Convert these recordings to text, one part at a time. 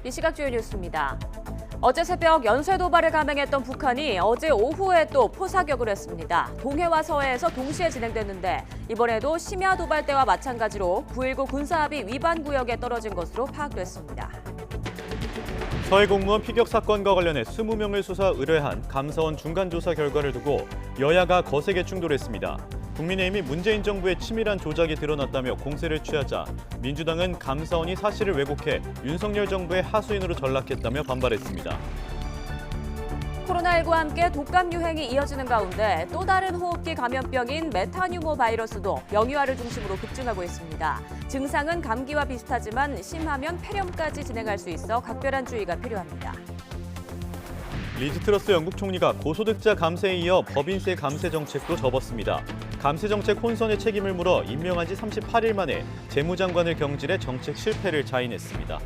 이 시각 주요 뉴스입니다. 어제 새벽 연쇄 도발을 감행했던 북한이 어제 오후에 또 포사격을 했습니다. 동해와 서해에서 동시에 진행됐는데 이번에도 심야 도발 때와 마찬가지로 9.19 군사합의 위반 구역에 떨어진 것으로 파악됐습니다. 서해 공무원 피격 사건과 관련해 20명을 수사 의뢰한 감사원 중간 조사 결과를 두고 여야가 거세게 충돌했습니다. 국민의힘이 문재인 정부의 치밀한 조작이 드러났다며 공세를 취하자 민주당은 감사원이 사실을 왜곡해 윤석열 정부의 하수인으로 전락했다며 반발했습니다. 코로나19와 함께 독감 유행이 이어지는 가운데 또 다른 호흡기 감염병인 메타뉴모 바이러스도 영유아를 중심으로 급증하고 있습니다. 증상은 감기와 비슷하지만 심하면 폐렴까지 진행할 수 있어 각별한 주의가 필요합니다. 리즈 트러스 영국 총리가 고소득자 감세에 이어 법인세 감세 정책도 접었습니다. 감세 정책 혼선의 책임을 물어 임명한 지 38일 만에 재무장관을 경질해 정책 실패를 자인했습니다.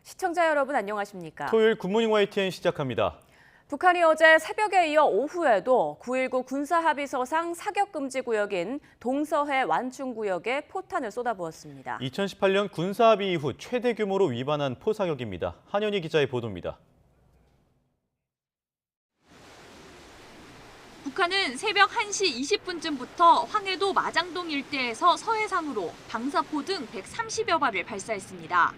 시청자 여러분 안녕하십니까? 토요일 굿모닝 YTN 시작합니다. 북한이 어제 새벽에 이어 오후에도 9.19 군사합의서상 사격금지 구역인 동서해 완충구역에 포탄을 쏟아부었습니다. 2018년 군사합의 이후 최대 규모로 위반한 포사격입니다. 한현희 기자의 보도입니다. 북한은 새벽 1시 20분쯤부터 황해도 마장동 일대에서 서해상으로 방사포 등 130여 발을 발사했습니다.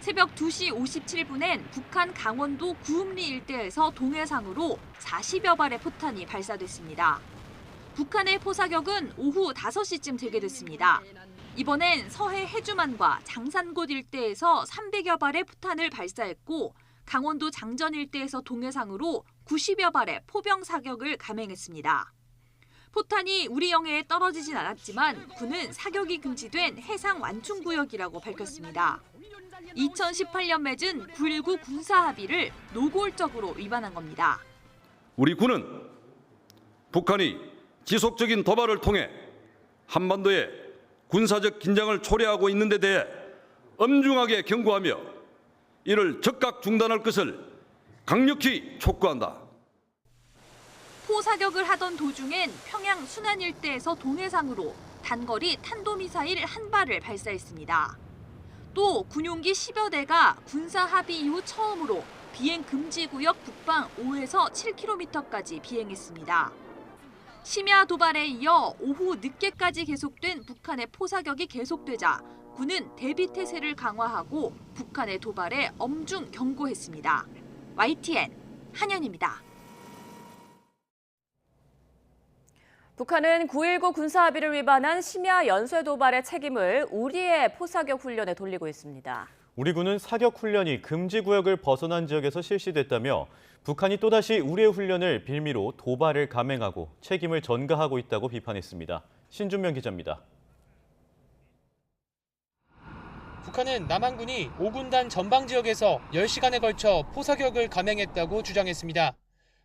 새벽 2시 57분엔 북한 강원도 구읍리 일대에서 동해상으로 40여 발의 포탄이 발사됐습니다. 북한의 포사격은 오후 5시쯤 재개됐습니다. 이번엔 서해 해주만과 장산곶 일대에서 300여 발의 포탄을 발사했고 강원도 장전 일대에서 동해상으로 90여 발의 포병 사격을 감행했습니다. 포탄이 우리 영해에 떨어지진 않았지만 군은 사격이 금지된 해상 완충구역이라고 밝혔습니다. 2018년 맺은 9.19 군사합의를 노골적으로 위반한 겁니다. 우리 군은 북한이 지속적인 도발을 통해 한반도에 군사적 긴장을 초래하고 있는 데 대해 엄중하게 경고하며 이를 즉각 중단할 것을 강력히 촉구한다. 포사격을 하던 도중엔 평양 순안 일대에서 동해상으로 단거리 탄도미사일 1발을 발사했습니다. 또 군용기 10여 대가 군사합의 이후 처음으로 비행 금지 구역 북방 5에서 7km까지 비행했습니다. 심야 도발에 이어 오후 늦게까지 계속된 북한의 포사격이 계속되자 군은 대비 태세를 강화하고 북한의 도발에 엄중 경고했습니다. YTN 한현입니다. 북한은 9.19 군사합의를 위반한 심야 연쇄 도발의 책임을 우리의 포사격 훈련에 돌리고 있습니다. 우리 군은 사격 훈련이 금지 구역을 벗어난 지역에서 실시됐다며 북한이 또다시 우리의 훈련을 빌미로 도발을 감행하고 책임을 전가하고 있다고 비판했습니다. 신준명 기자입니다. 북한은 남한군이 5군단 전방 지역에서 10시간에 걸쳐 포사격을 감행했다고 주장했습니다.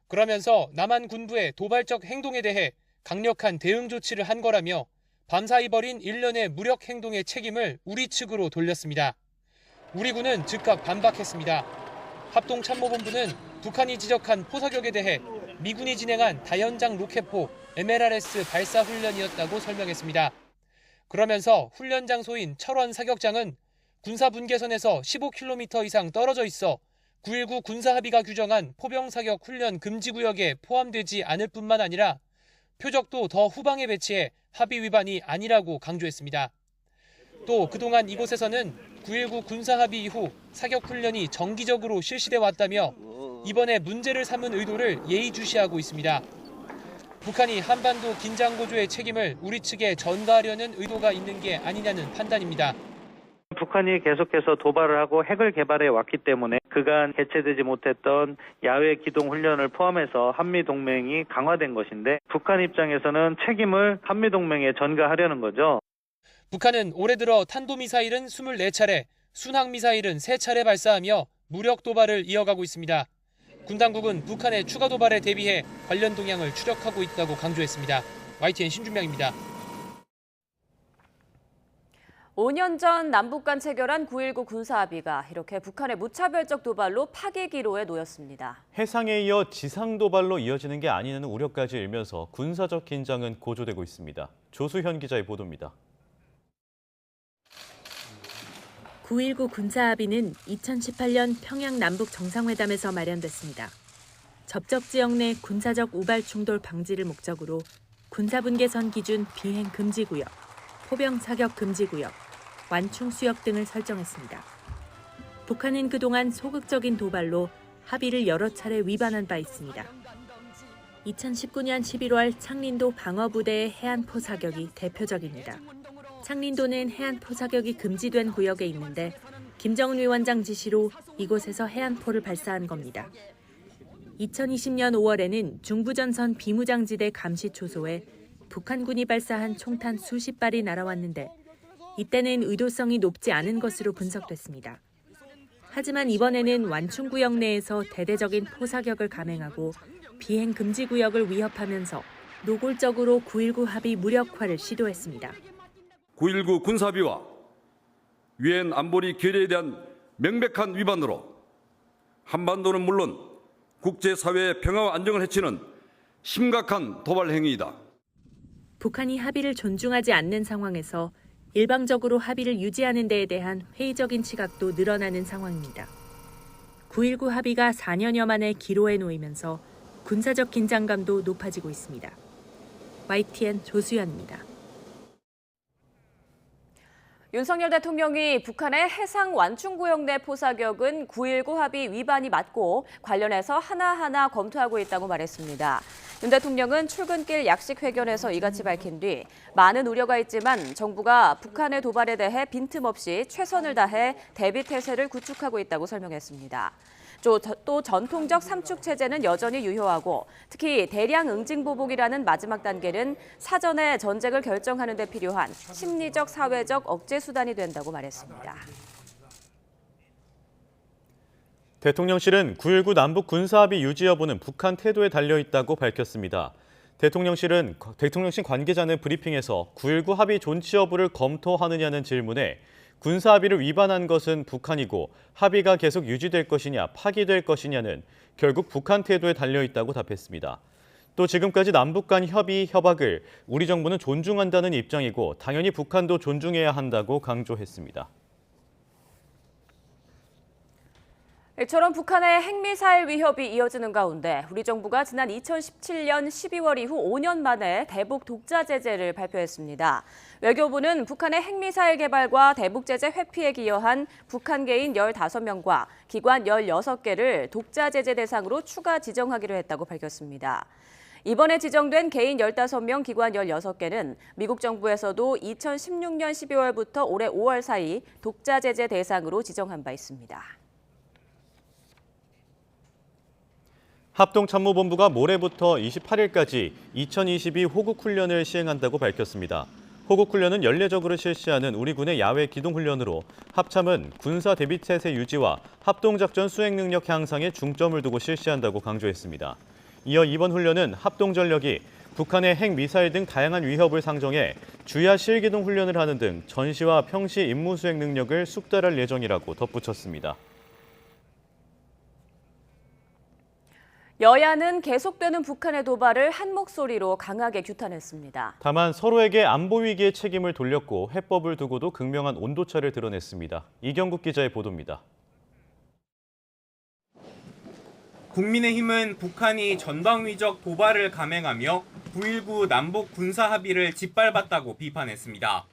그러면서 남한 군부의 도발적 행동에 대해 강력한 대응 조치를 한 거라며 밤사이 벌인 일련의 무력 행동의 책임을 우리 측으로 돌렸습니다. 우리 군은 즉각 반박했습니다. 합동참모본부는 북한이 지적한 포사격에 대해 미군이 진행한 다연장 로켓포 MLRS 발사 훈련이었다고 설명했습니다. 그러면서 훈련 장소인 철원 사격장은 군사분계선에서 15km 이상 떨어져 있어 9.19 군사합의가 규정한 포병사격 훈련 금지구역에 포함되지 않을 뿐만 아니라 표적도 더 후방에 배치해 합의 위반이 아니라고 강조했습니다. 또 그동안 이곳에서는 9.19 군사합의 이후 사격훈련이 정기적으로 실시돼 왔다며 이번에 문제를 삼은 의도를 예의주시하고 있습니다. 북한이 한반도 긴장 고조의 책임을 우리 측에 전가하려는 의도가 있는 게 아니냐는 판단입니다. 북한이 계속해서 도발을 하고 핵을 개발해 왔기 때문에 그간 개최되지 못했던 야외 기동 훈련을 포함해서 한미동맹이 강화된 것인데 북한 입장에서는 책임을 한미동맹에 전가하려는 거죠. 북한은 올해 들어 탄도미사일은 24차례, 순항미사일은 3차례 발사하며 무력 도발을 이어가고 있습니다. 군 당국은 북한의 추가 도발에 대비해 관련 동향을 추적하고 있다고 강조했습니다. YTN 신준명입니다. 5년 전 남북 간 체결한 9.19 군사합의가 이렇게 북한의 무차별적 도발로 파기 기로에 놓였습니다. 해상에 이어 지상 도발로 이어지는 게 아니냐는 우려까지 일면서 군사적 긴장은 고조되고 있습니다. 조수현 기자의 보도입니다. 9.19 군사합의는 2018년 평양 남북 정상회담에서 마련됐습니다. 접촉 지역 내 군사적 우발 충돌 방지를 목적으로 군사분계선 기준 비행 금지구역, 포병 사격 금지구역, 완충 수역 등을 설정했습니다. 북한은 그동안 소극적인 도발로 합의를 여러 차례 위반한 바 있습니다. 2019년 11월 창린도 방어부대의 해안포 사격이 대표적입니다. 창린도는 해안포 사격이 금지된 구역에 있는데 김정은 위원장 지시로 이곳에서 해안포를 발사한 겁니다. 2020년 5월에는 중부전선 비무장지대 감시 초소에 북한군이 발사한 총탄 수십 발이 날아왔는데 이때는 의도성이 높지 않은 것으로 분석됐습니다. 하지만 이번에는 완충구역 내에서 대대적인 포사격을 감행하고 비행 금지 구역을 위협하면서 노골적으로 9.19 합의 무력화를 시도했습니다. 9.19 군사합의와 유엔 안보리 결의에 대한 명백한 위반으로 한반도는 물론 국제사회의 평화와 안정을 해치는 심각한 도발 행위이다. 북한이 합의를 존중하지 않는 상황에서 일방적으로 합의를 유지하는 데에 대한 회의적인 시각도 늘어나는 상황입니다. 9.19 합의가 4년여 만에 기로에 놓이면서 군사적 긴장감도 높아지고 있습니다. YTN 조수연입니다. 윤석열 대통령이 북한의 해상 완충구역 내 포사격은 9.19 합의 위반이 맞고 관련해서 하나하나 검토하고 있다고 말했습니다. 윤 대통령은 출근길 약식 회견에서 이같이 밝힌 뒤 많은 우려가 있지만 정부가 북한의 도발에 대해 빈틈없이 최선을 다해 대비 태세를 구축하고 있다고 설명했습니다. 또 전통적 삼축 체제는 여전히 유효하고 특히 대량 응징 보복이라는 마지막 단계는 사전에 전쟁을 결정하는 데 필요한 심리적 사회적 억제 수단이 된다고 말했습니다. 대통령실은 9.19 남북 군사합의 유지 여부는 북한 태도에 달려있다고 밝혔습니다. 대통령실 관계자는 브리핑에서 9.19 합의 존치 여부를 검토하느냐는 질문에 군사합의를 위반한 것은 북한이고 합의가 계속 유지될 것이냐 파기될 것이냐는 결국 북한 태도에 달려있다고 답했습니다. 또 지금까지 남북 간 협의, 협약을 우리 정부는 존중한다는 입장이고 당연히 북한도 존중해야 한다고 강조했습니다. 이처럼 북한의 핵미사일 위협이 이어지는 가운데 우리 정부가 지난 2017년 12월 이후 5년 만에 대북 독자 제재를 발표했습니다. 외교부는 북한의 핵미사일 개발과 대북 제재 회피에 기여한 북한 개인 15명과 기관 16개를 독자 제재 대상으로 추가 지정하기로 했다고 밝혔습니다. 이번에 지정된 개인 15명, 기관 16개는 미국 정부에서도 2016년 12월부터 올해 5월 사이 독자 제재 대상으로 지정한 바 있습니다. 합동참모본부가 모레부터 28일까지 2022 호국훈련을 시행한다고 밝혔습니다. 호국훈련은 연례적으로 실시하는 우리 군의 야외 기동훈련으로 합참은 군사 대비태세 유지와 합동작전 수행 능력 향상에 중점을 두고 실시한다고 강조했습니다. 이어 이번 훈련은 합동전력이 북한의 핵, 미사일 등 다양한 위협을 상정해 주야 실기동 훈련을 하는 등 전시와 평시 임무 수행 능력을 숙달할 예정이라고 덧붙였습니다. 여야는 계속되는 북한의 도발을 한 목소리로 강하게 규탄했습니다. 다만 서로에게 안보 위기의 책임을 돌렸고 해법을 두고도 극명한 온도차를 드러냈습니다. 이경국 기자의 보도입니다. 국민의힘은 북한이 전방위적 도발을 감행하며 9.19 남북 군사합의를 짓밟았다고 비판했습니다.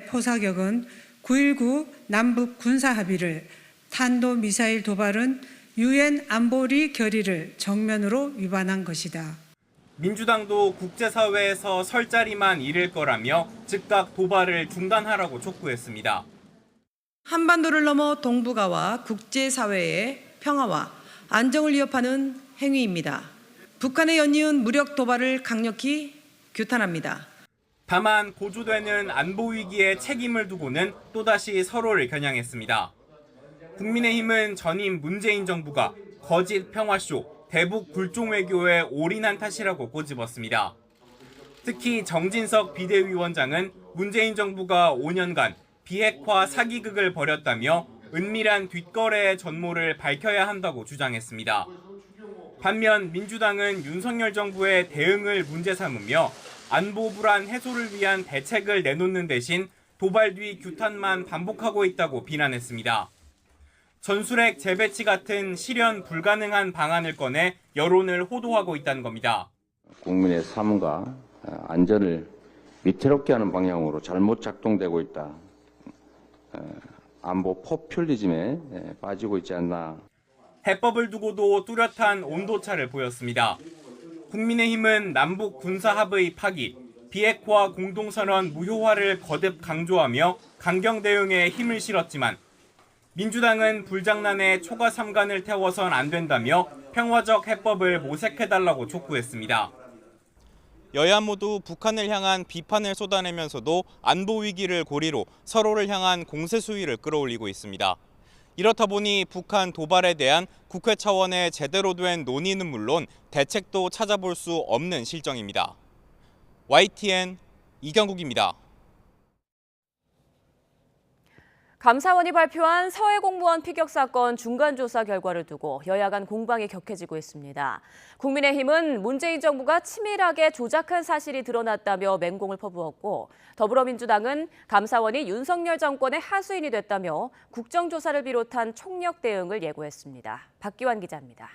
포사격은 9.19 남북 군사합의를, 탄도미사일 도발은 유엔 안보리 결의를 정면으로 위반한 것이다. 민주당도 국제사회에서 설 자리만 잃을 거라며 즉각 도발을 중단하라고 촉구했습니다. 한반도를 넘어 동북아와 국제사회의 평화와 안정을 위협하는 행위입니다. 북한의 연이은 무력 도발을 강력히 규탄합니다. 다만 고조되는 안보 위기에 책임을 두고는 또다시 서로를 겨냥했습니다. 국민의힘은 전임 문재인 정부가 거짓 평화쇼, 대북 불종 외교에 올인한 탓이라고 꼬집었습니다. 특히 정진석 비대위원장은 문재인 정부가 5년간 비핵화 사기극을 벌였다며 은밀한 뒷거래의 전모를 밝혀야 한다고 주장했습니다. 반면 민주당은 윤석열 정부의 대응을 문제 삼으며 안보 불안 해소를 위한 대책을 내놓는 대신 도발 뒤 규탄만 반복하고 있다고 비난했습니다. 전술핵 재배치 같은 실현 불가능한 방안을 꺼내 여론을 호도하고 있다는 겁니다. 국민의 삶과 안전을 위태롭게 하는 방향으로 잘못 작동되고 있다. 안보 포퓰리즘에 빠지고 있지 않나. 해법을 두고도 뚜렷한 온도차를 보였습니다. 국민의힘은 남북 군사합의 파기, 비핵화 공동선언 무효화를 거듭 강조하며 강경 대응에 힘을 실었지만 민주당은 불장난에 초과 삼간을 태워선 안 된다며 평화적 해법을 모색해달라고 촉구했습니다. 여야 모두 북한을 향한 비판을 쏟아내면서도 안보 위기를 고리로 서로를 향한 공세 수위를 끌어올리고 있습니다. 이렇다 보니 북한 도발에 대한 국회 차원의 제대로 된 논의는 물론 대책도 찾아볼 수 없는 실정입니다. YTN 이경국입니다. 감사원이 발표한 서해 공무원 피격 사건 중간조사 결과를 두고 여야 간 공방이 격해지고 있습니다. 국민의힘은 문재인 정부가 치밀하게 조작한 사실이 드러났다며 맹공을 퍼부었고, 더불어민주당은 감사원이 윤석열 정권의 하수인이 됐다며 국정조사를 비롯한 총력 대응을 예고했습니다. 박기환 기자입니다.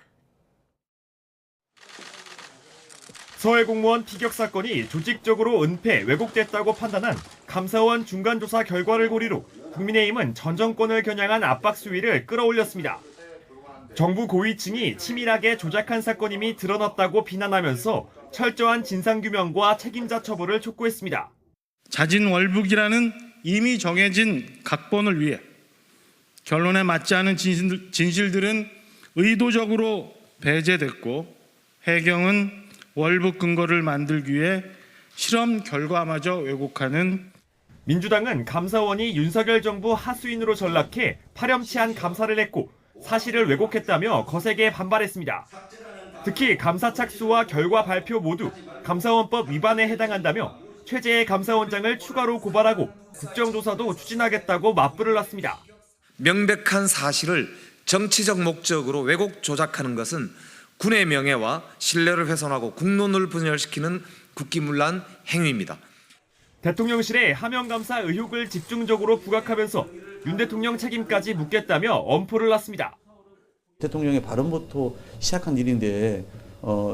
서해 공무원 피격 사건이 조직적으로 은폐, 왜곡됐다고 판단한 감사원 중간조사 결과를 고리로 국민의힘은 전 정권을 겨냥한 압박 수위를 끌어올렸습니다. 정부 고위층이 치밀하게 조작한 사건임이 드러났다고 비난하면서 철저한 진상규명과 책임자 처벌을 촉구했습니다. 자진월북이라는 이미 정해진 각본을 위해 결론에 맞지 않은 진실들은 의도적으로 배제됐고, 해경은 월북 근거를 만들기 위해 실험 결과마저 왜곡하는. 민주당은 감사원이 윤석열 정부 하수인으로 전락해 파렴치한 감사를 했고 사실을 왜곡했다며 거세게 반발했습니다. 특히 감사 착수와 결과 발표 모두 감사원법 위반에 해당한다며 최재해 감사원장을 추가로 고발하고 국정조사도 추진하겠다고 맞불을 놨습니다. 명백한 사실을 정치적 목적으로 왜곡 조작하는 것은 군의 명예와 신뢰를 훼손하고 국론을 분열시키는 국기문란 행위입니다. 대통령실에 하명감사 의혹을 집중적으로 부각하면서 윤 대통령 책임까지 묻겠다며 엄포를 놨습니다. 대통령의 발언부터 시작한 일인데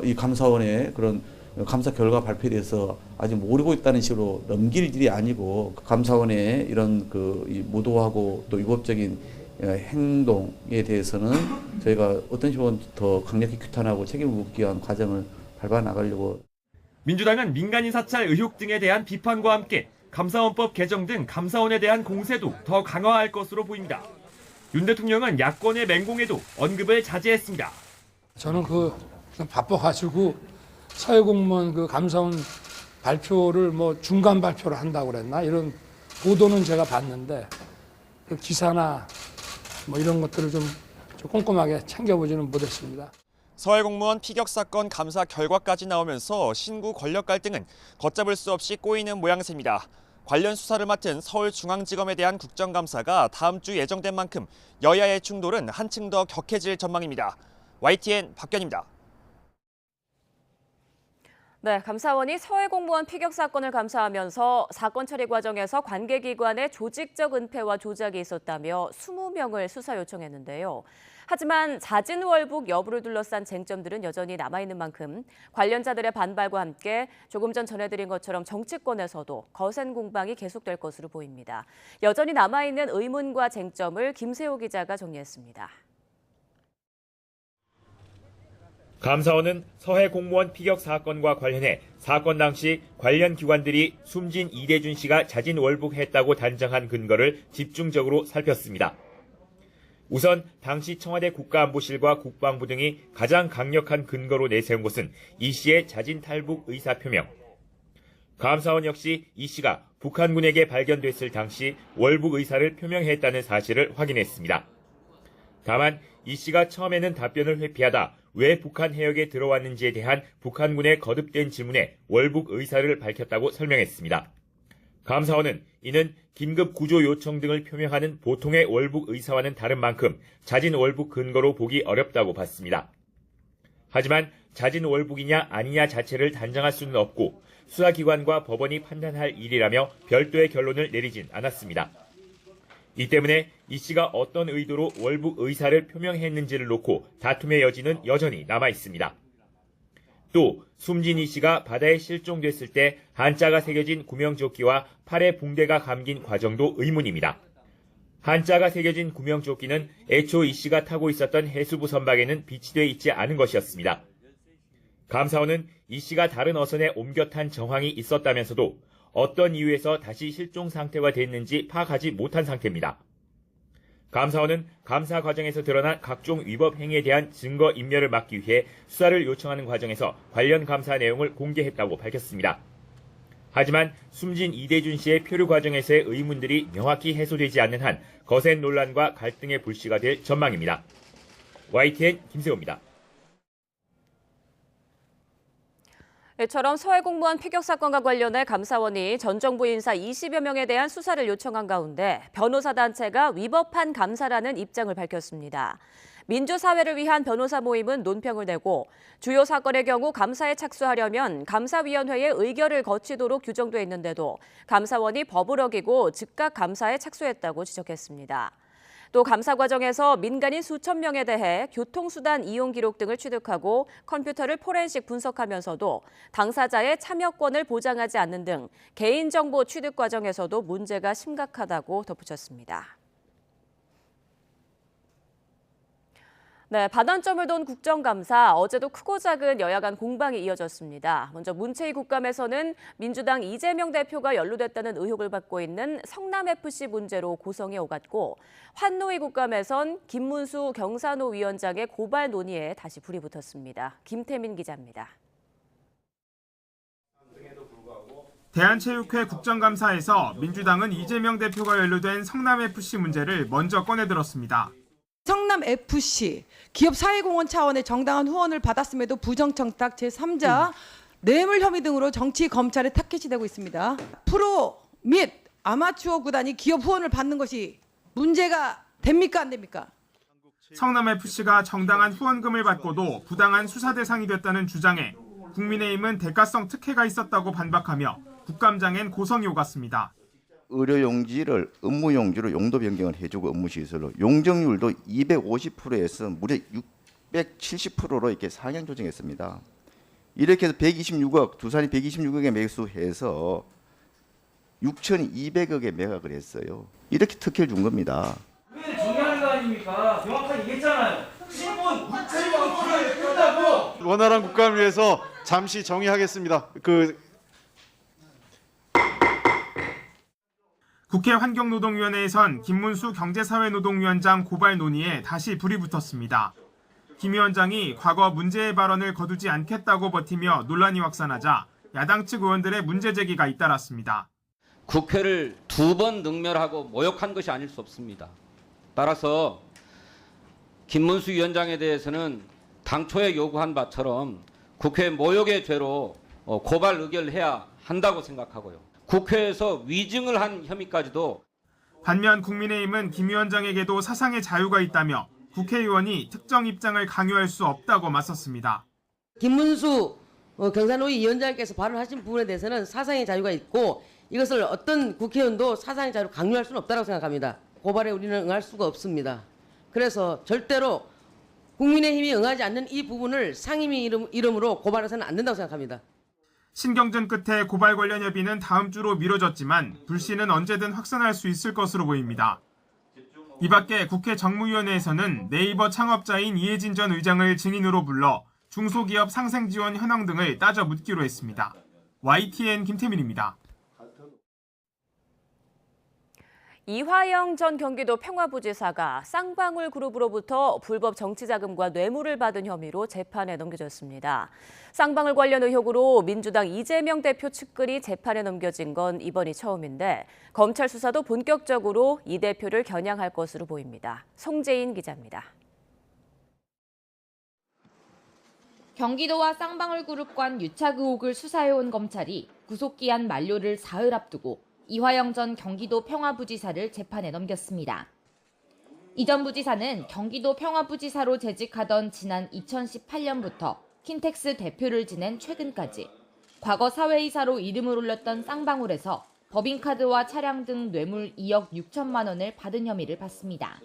이 감사원의 그런 감사 결과 발표에 대해서 아직 모르고 있다는 식으로 넘길 일이 아니고, 감사원의 이런 무도하고 또 위법적인 행동에 대해서는 저희가 어떤 식으로 더 강력히 규탄하고 책임을 묻기 위한 과정을 밟아 나가려고. 민주당은 민간인 사찰 의혹 등에 대한 비판과 함께 감사원법 개정 등 감사원에 대한 공세도 더 강화할 것으로 보입니다. 윤 대통령은 야권의 맹공에도 언급을 자제했습니다. 저는 그냥 바빠가지고 서해 공무원 감사원 발표를 중간 발표를 한다고 그랬나, 이런 보도는 제가 봤는데 그 기사나 이런 것들을 좀 꼼꼼하게 챙겨보지는 못했습니다. 서해 공무원 피격 사건 감사 결과까지 나오면서 신구 권력 갈등은 걷잡을 수 없이 꼬이는 모양새입니다. 관련 수사를 맡은 서울중앙지검에 대한 국정감사가 다음 주 예정된 만큼 여야의 충돌은 한층 더 격해질 전망입니다. YTN 박견입니다. 네, 감사원이 서해 공무원 피격 사건을 감사하면서 사건 처리 과정에서 관계기관의 조직적 은폐와 조작이 있었다며 20명을 수사 요청했는데요. 하지만 자진월북 여부를 둘러싼 쟁점들은 여전히 남아있는 만큼 관련자들의 반발과 함께 조금 전 전해드린 것처럼 정치권에서도 거센 공방이 계속될 것으로 보입니다. 여전히 남아있는 의문과 쟁점을 김세호 기자가 정리했습니다. 감사원은 서해 공무원 피격 사건과 관련해 사건 당시 관련 기관들이 숨진 이대준 씨가 자진 월북했다고 단정한 근거를 집중적으로 살폈습니다. 우선 당시 청와대 국가안보실과 국방부 등이 가장 강력한 근거로 내세운 것은 이 씨의 자진 탈북 의사 표명. 감사원 역시 이 씨가 북한군에게 발견됐을 당시 월북 의사를 표명했다는 사실을 확인했습니다. 다만 이 씨가 처음에는 답변을 회피하다 왜 북한 해역에 들어왔는지에 대한 북한군의 거듭된 질문에 월북 의사를 밝혔다고 설명했습니다. 감사원은 이는 긴급 구조 요청 등을 표명하는 보통의 월북 의사와는 다른 만큼 자진 월북 근거로 보기 어렵다고 봤습니다. 하지만 자진 월북이냐 아니냐 자체를 단정할 수는 없고 수사기관과 법원이 판단할 일이라며 별도의 결론을 내리진 않았습니다. 이 때문에 이 씨가 어떤 의도로 월북 의사를 표명했는지를 놓고 다툼의 여지는 여전히 남아 있습니다. 또 숨진 이 씨가 바다에 실종됐을 때 한자가 새겨진 구명조끼와 팔에 붕대가 감긴 과정도 의문입니다. 한자가 새겨진 구명조끼는 애초 이 씨가 타고 있었던 해수부 선박에는 비치돼 있지 않은 것이었습니다. 감사원은 이 씨가 다른 어선에 옮겨 탄 정황이 있었다면서도 어떤 이유에서 다시 실종 상태가 됐는지 파악하지 못한 상태입니다. 감사원은 감사 과정에서 드러난 각종 위법 행위에 대한 증거 인멸을 막기 위해 수사를 요청하는 과정에서 관련 감사 내용을 공개했다고 밝혔습니다. 하지만 숨진 이대준 씨의 표류 과정에서의 의문들이 명확히 해소되지 않는 한 거센 논란과 갈등의 불씨가 될 전망입니다. YTN 김세호입니다. 이처럼 서해 공무원 피격 사건과 관련해 감사원이 전 정부 인사 20여 명에 대한 수사를 요청한 가운데 변호사 단체가 위법한 감사라는 입장을 밝혔습니다. 민주사회를 위한 변호사 모임은 논평을 내고 주요 사건의 경우 감사에 착수하려면 감사위원회의 의결을 거치도록 규정돼 있는데도 감사원이 법을 어기고 즉각 감사에 착수했다고 지적했습니다. 또 감사 과정에서 민간인 수천 명에 대해 교통수단 이용 기록 등을 취득하고 컴퓨터를 포렌식 분석하면서도 당사자의 참여권을 보장하지 않는 등 개인정보 취득 과정에서도 문제가 심각하다고 덧붙였습니다. 네, 반환점을 돈 국정감사, 어제도 크고 작은 여야 간 공방이 이어졌습니다. 먼저 문체위 국감에서는 민주당 이재명 대표가 연루됐다는 의혹을 받고 있는 성남FC 문제로 고성이 오갔고, 환노위 국감에선 김문수 경산호 위원장의 고발 논의에 다시 불이 붙었습니다. 김태민 기자입니다. 대한체육회 국정감사에서 민주당은 이재명 대표가 연루된 성남FC 문제를 먼저 꺼내들었습니다. 성남FC 기업 사회공헌 차원의 정당한 후원을 받았음에도 부정청탁 제3자 뇌물 혐의 등으로 정치 검찰에 타켓이 되고 있습니다. 프로 및 아마추어 구단이 기업 후원을 받는 것이 문제가 됩니까 안 됩니까? 성남FC가 정당한 후원금을 받고도 부당한 수사 대상이 됐다는 주장에 국민의힘은 대가성 특혜가 있었다고 반박하며 국감장엔 고성이 오갔습니다. 의료용지를 업무용지로 용도 변경을 해주고 업무시설로 용적률도 250%에서 무려 670%로 이렇게 상향 조정했습니다. 이렇게 해서 126억, 두산이 126억에 매수해서 6,200억에 매각을 했어요. 이렇게 특혜를 준 겁니다. 왜 중요한 거 아닙니까? 명확하게 얘기했잖아요. 신분 문체위가 끝나고 원활한 국감을 위해서 잠시 정의하겠습니다. 국회 환경노동위원회에선 김문수 경제사회노동위원장 고발 논의에 다시 불이 붙었습니다. 김 위원장이 과거 문제의 발언을 거두지 않겠다고 버티며 논란이 확산하자 야당 측 의원들의 문제 제기가 잇따랐습니다. 국회를 2번 능멸하고 모욕한 것이 아닐 수 없습니다. 따라서 김문수 위원장에 대해서는 당초에 요구한 바처럼 국회 모욕의 죄로 고발 의결해야 한다고 생각하고요. 국회에서 위증을 한 혐의까지도. 반면 국민의힘은 김 위원장에게도 사상의 자유가 있다며 국회의원이 특정 입장을 강요할 수 없다고 맞섰습니다. 김문수 경산호위 위원장께서 발언하신 부분에 대해서는 사상의 자유가 있고 이것을 어떤 국회의원도 사상의 자유를 강요할 수는 없다고 생각합니다. 고발에 우리는 응할 수가 없습니다. 그래서 절대로 국민의힘이 응하지 않는 이 부분을 상임위 이름으로 고발해서는 안 된다고 생각합니다. 신경전 끝에 고발 관련 협의는 다음 주로 미뤄졌지만 불씨는 언제든 확산할 수 있을 것으로 보입니다. 이 밖에 국회 정무위원회에서는 네이버 창업자인 이해진 전 의장을 증인으로 불러 중소기업 상생지원 현황 등을 따져 묻기로 했습니다. YTN 김태민입니다. 이화영 전 경기도 평화부지사가 쌍방울 그룹으로부터 불법 정치자금과 뇌물을 받은 혐의로 재판에 넘겨졌습니다. 쌍방울 관련 의혹으로 민주당 이재명 대표 측근이 재판에 넘겨진 건 이번이 처음인데 검찰 수사도 본격적으로 이 대표를 겨냥할 것으로 보입니다. 송재인 기자입니다. 경기도와 쌍방울 그룹 간 유착 의혹을 수사해온 검찰이 구속기한 만료를 사흘 앞두고 이화영 전 경기도 평화부지사를 재판에 넘겼습니다. 이 전 부지사는 경기도 평화부지사로 재직하던 지난 2018년부터 킨텍스 대표를 지낸 최근까지 과거 사회이사로 이름을 올렸던 쌍방울에서 법인카드와 차량 등 뇌물 2억 6천만 원을 받은 혐의를 받습니다.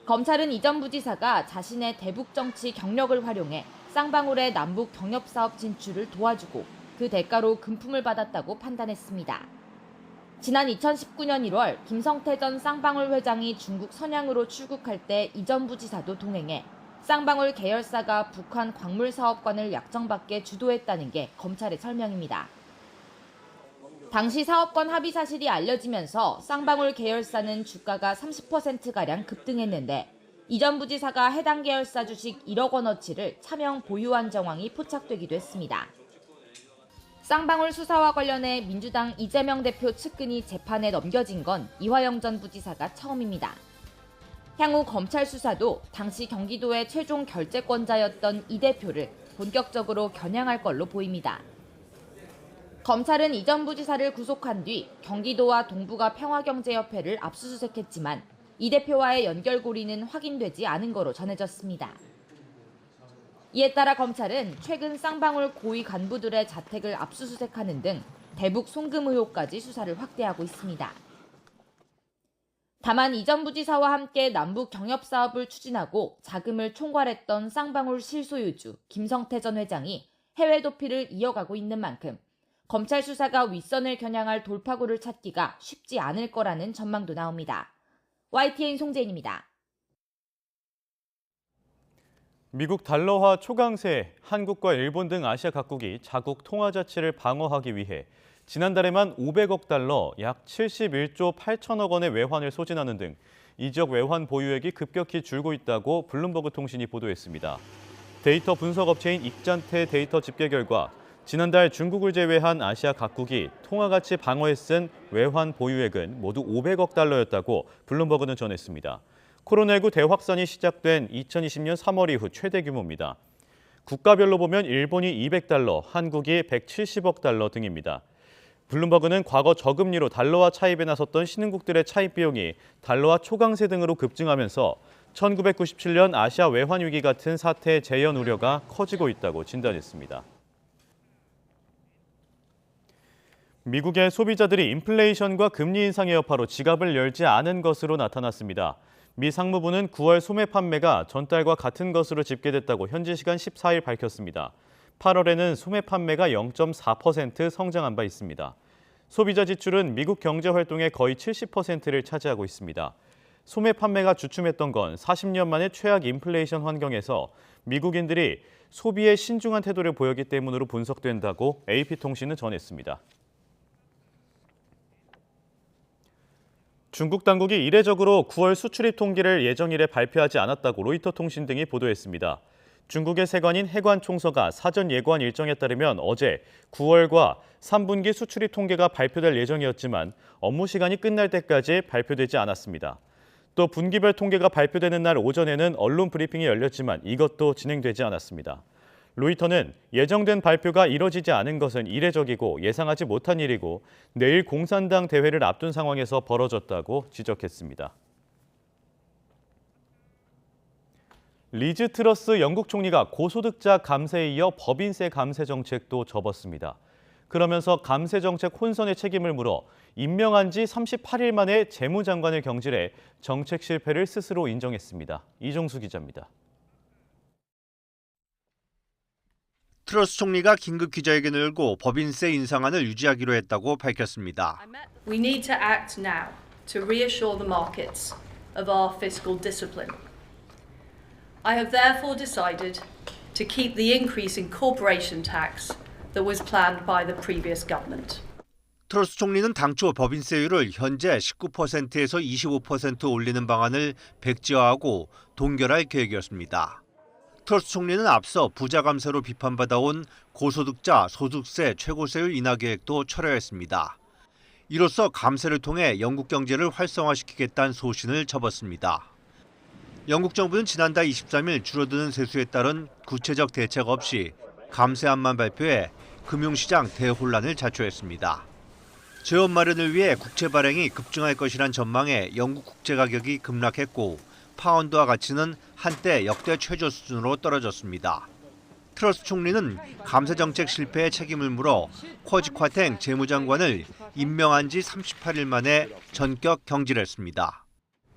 검찰은 이 전 부지사가 자신의 대북 정치 경력을 활용해 쌍방울의 남북 경협사업 진출을 도와주고 그 대가로 금품을 받았다고 판단했습니다. 지난 2019년 1월 김성태 전 쌍방울 회장이 중국 선양으로 출국할 때 이 전 부지사도 동행해 쌍방울 계열사가 북한 광물사업권을 약정받게 주도했다는 게 검찰의 설명입니다. 당시 사업권 합의 사실이 알려지면서 쌍방울 계열사는 주가가 30%가량 급등했는데 이 전 부지사가 해당 계열사 주식 1억 원어치를 차명 보유한 정황이 포착되기도 했습니다. 쌍방울 수사와 관련해 민주당 이재명 대표 측근이 재판에 넘겨진 건 이화영 전 부지사가 처음입니다. 향후 검찰 수사도 당시 경기도의 최종 결재권자였던 이 대표를 본격적으로 겨냥할 걸로 보입니다. 검찰은 이 전 부지사를 구속한 뒤 경기도와 동북아 평화경제협회를 압수수색했지만 이 대표와의 연결고리는 확인되지 않은 거로 전해졌습니다. 이에 따라 검찰은 최근 쌍방울 고위 간부들의 자택을 압수수색하는 등 대북 송금 의혹까지 수사를 확대하고 있습니다. 다만 이 전 부지사와 함께 남북 경협사업을 추진하고 자금을 총괄했던 쌍방울 실소유주 김성태 전 회장이 해외 도피를 이어가고 있는 만큼 검찰 수사가 윗선을 겨냥할 돌파구를 찾기가 쉽지 않을 거라는 전망도 나옵니다. YTN 송재인입니다. 미국 달러화 초강세, 한국과 일본 등 아시아 각국이 자국 통화 자치를 방어하기 위해 지난달에만 500억 달러, 약 71조 8천억 원의 외환을 소진하는 등 이 지역 외환 보유액이 급격히 줄고 있다고 블룸버그 통신이 보도했습니다. 데이터 분석업체인 익잔테 데이터 집계 결과 지난달 중국을 제외한 아시아 각국이 통화 가치 방어에 쓴 외환 보유액은 모두 500억 달러였다고 블룸버그는 전했습니다. 코로나19 대확산이 시작된 2020년 3월 이후 최대 규모입니다. 국가별로 보면 일본이 200달러, 한국이 170억 달러 등입니다. 블룸버그는 과거 저금리로 달러화 차입에 나섰던 신흥국들의 차입 비용이 달러화 초강세 등으로 급증하면서 1997년 아시아 외환 위기 같은 사태의 재현 우려가 커지고 있다고 진단했습니다. 미국의 소비자들이 인플레이션과 금리 인상의 여파로 지갑을 열지 않은 것으로 나타났습니다. 미 상무부는 9월 소매 판매가 전달과 같은 것으로 집계됐다고 현지 시간 14일 밝혔습니다. 8월에는 소매 판매가 0.4% 성장한 바 있습니다. 소비자 지출은 미국 경제 활동의 거의 70%를 차지하고 있습니다. 소매 판매가 주춤했던 건 40년 만에 최악 인플레이션 환경에서 미국인들이 소비에 신중한 태도를 보였기 때문으로 분석된다고 AP통신은 전했습니다. 중국 당국이 이례적으로 9월 수출입 통계를 예정일에 발표하지 않았다고 로이터 통신 등이 보도했습니다. 중국의 세관인 해관총서가 사전 예고한 일정에 따르면 어제 9월과 3분기 수출입 통계가 발표될 예정이었지만 업무 시간이 끝날 때까지 발표되지 않았습니다. 또 분기별 통계가 발표되는 날 오전에는 언론 브리핑이 열렸지만 이것도 진행되지 않았습니다. 로이터는 예정된 발표가 이뤄지지 않은 것은 이례적이고 예상하지 못한 일이고 내일 공산당 대회를 앞둔 상황에서 벌어졌다고 지적했습니다. 리즈 트러스 영국 총리가 고소득자 감세에 이어 법인세 감세 정책도 접었습니다. 그러면서 감세 정책 혼선의 책임을 물어 임명한 지 38일 만에 재무장관을 경질해 정책 실패를 스스로 인정했습니다. 이종수 기자입니다. 트러스 총리가 긴급 기자회견을 열고 법인세 인상안을 유지하기로 했다고 밝혔습니다. We need to act now to reassure the markets of our fiscal discipline. I have therefore decided to keep the increase in corporation tax that was planned by the previous government. 트러스 총리는 당초 법인세율을 현재 19%에서 25% 올리는 방안을 백지화하고 동결할 계획이었습니다. 트러스 총리는 앞서 부자 감세로 비판받아온 고소득자 소득세 최고세율 인하 계획도 철회했습니다. 이로써 감세를 통해 영국 경제를 활성화시키겠다는 소신을 접었습니다. 영국 정부는 지난달 23일 줄어드는 세수에 따른 구체적 대책 없이 감세안만 발표해 금융시장 대혼란을 자초했습니다. 재원 마련을 위해 국채 발행이 급증할 것이란 전망에 영국 국채 가격이 급락했고 파운드화 가치는 한때 역대 최저 수준으로 떨어졌습니다. 트러스 총리는 감사 정책 실패에 책임을 물어 쿼지콰탱 재무장관을 임명한 지 38일 만에 전격 경질했습니다.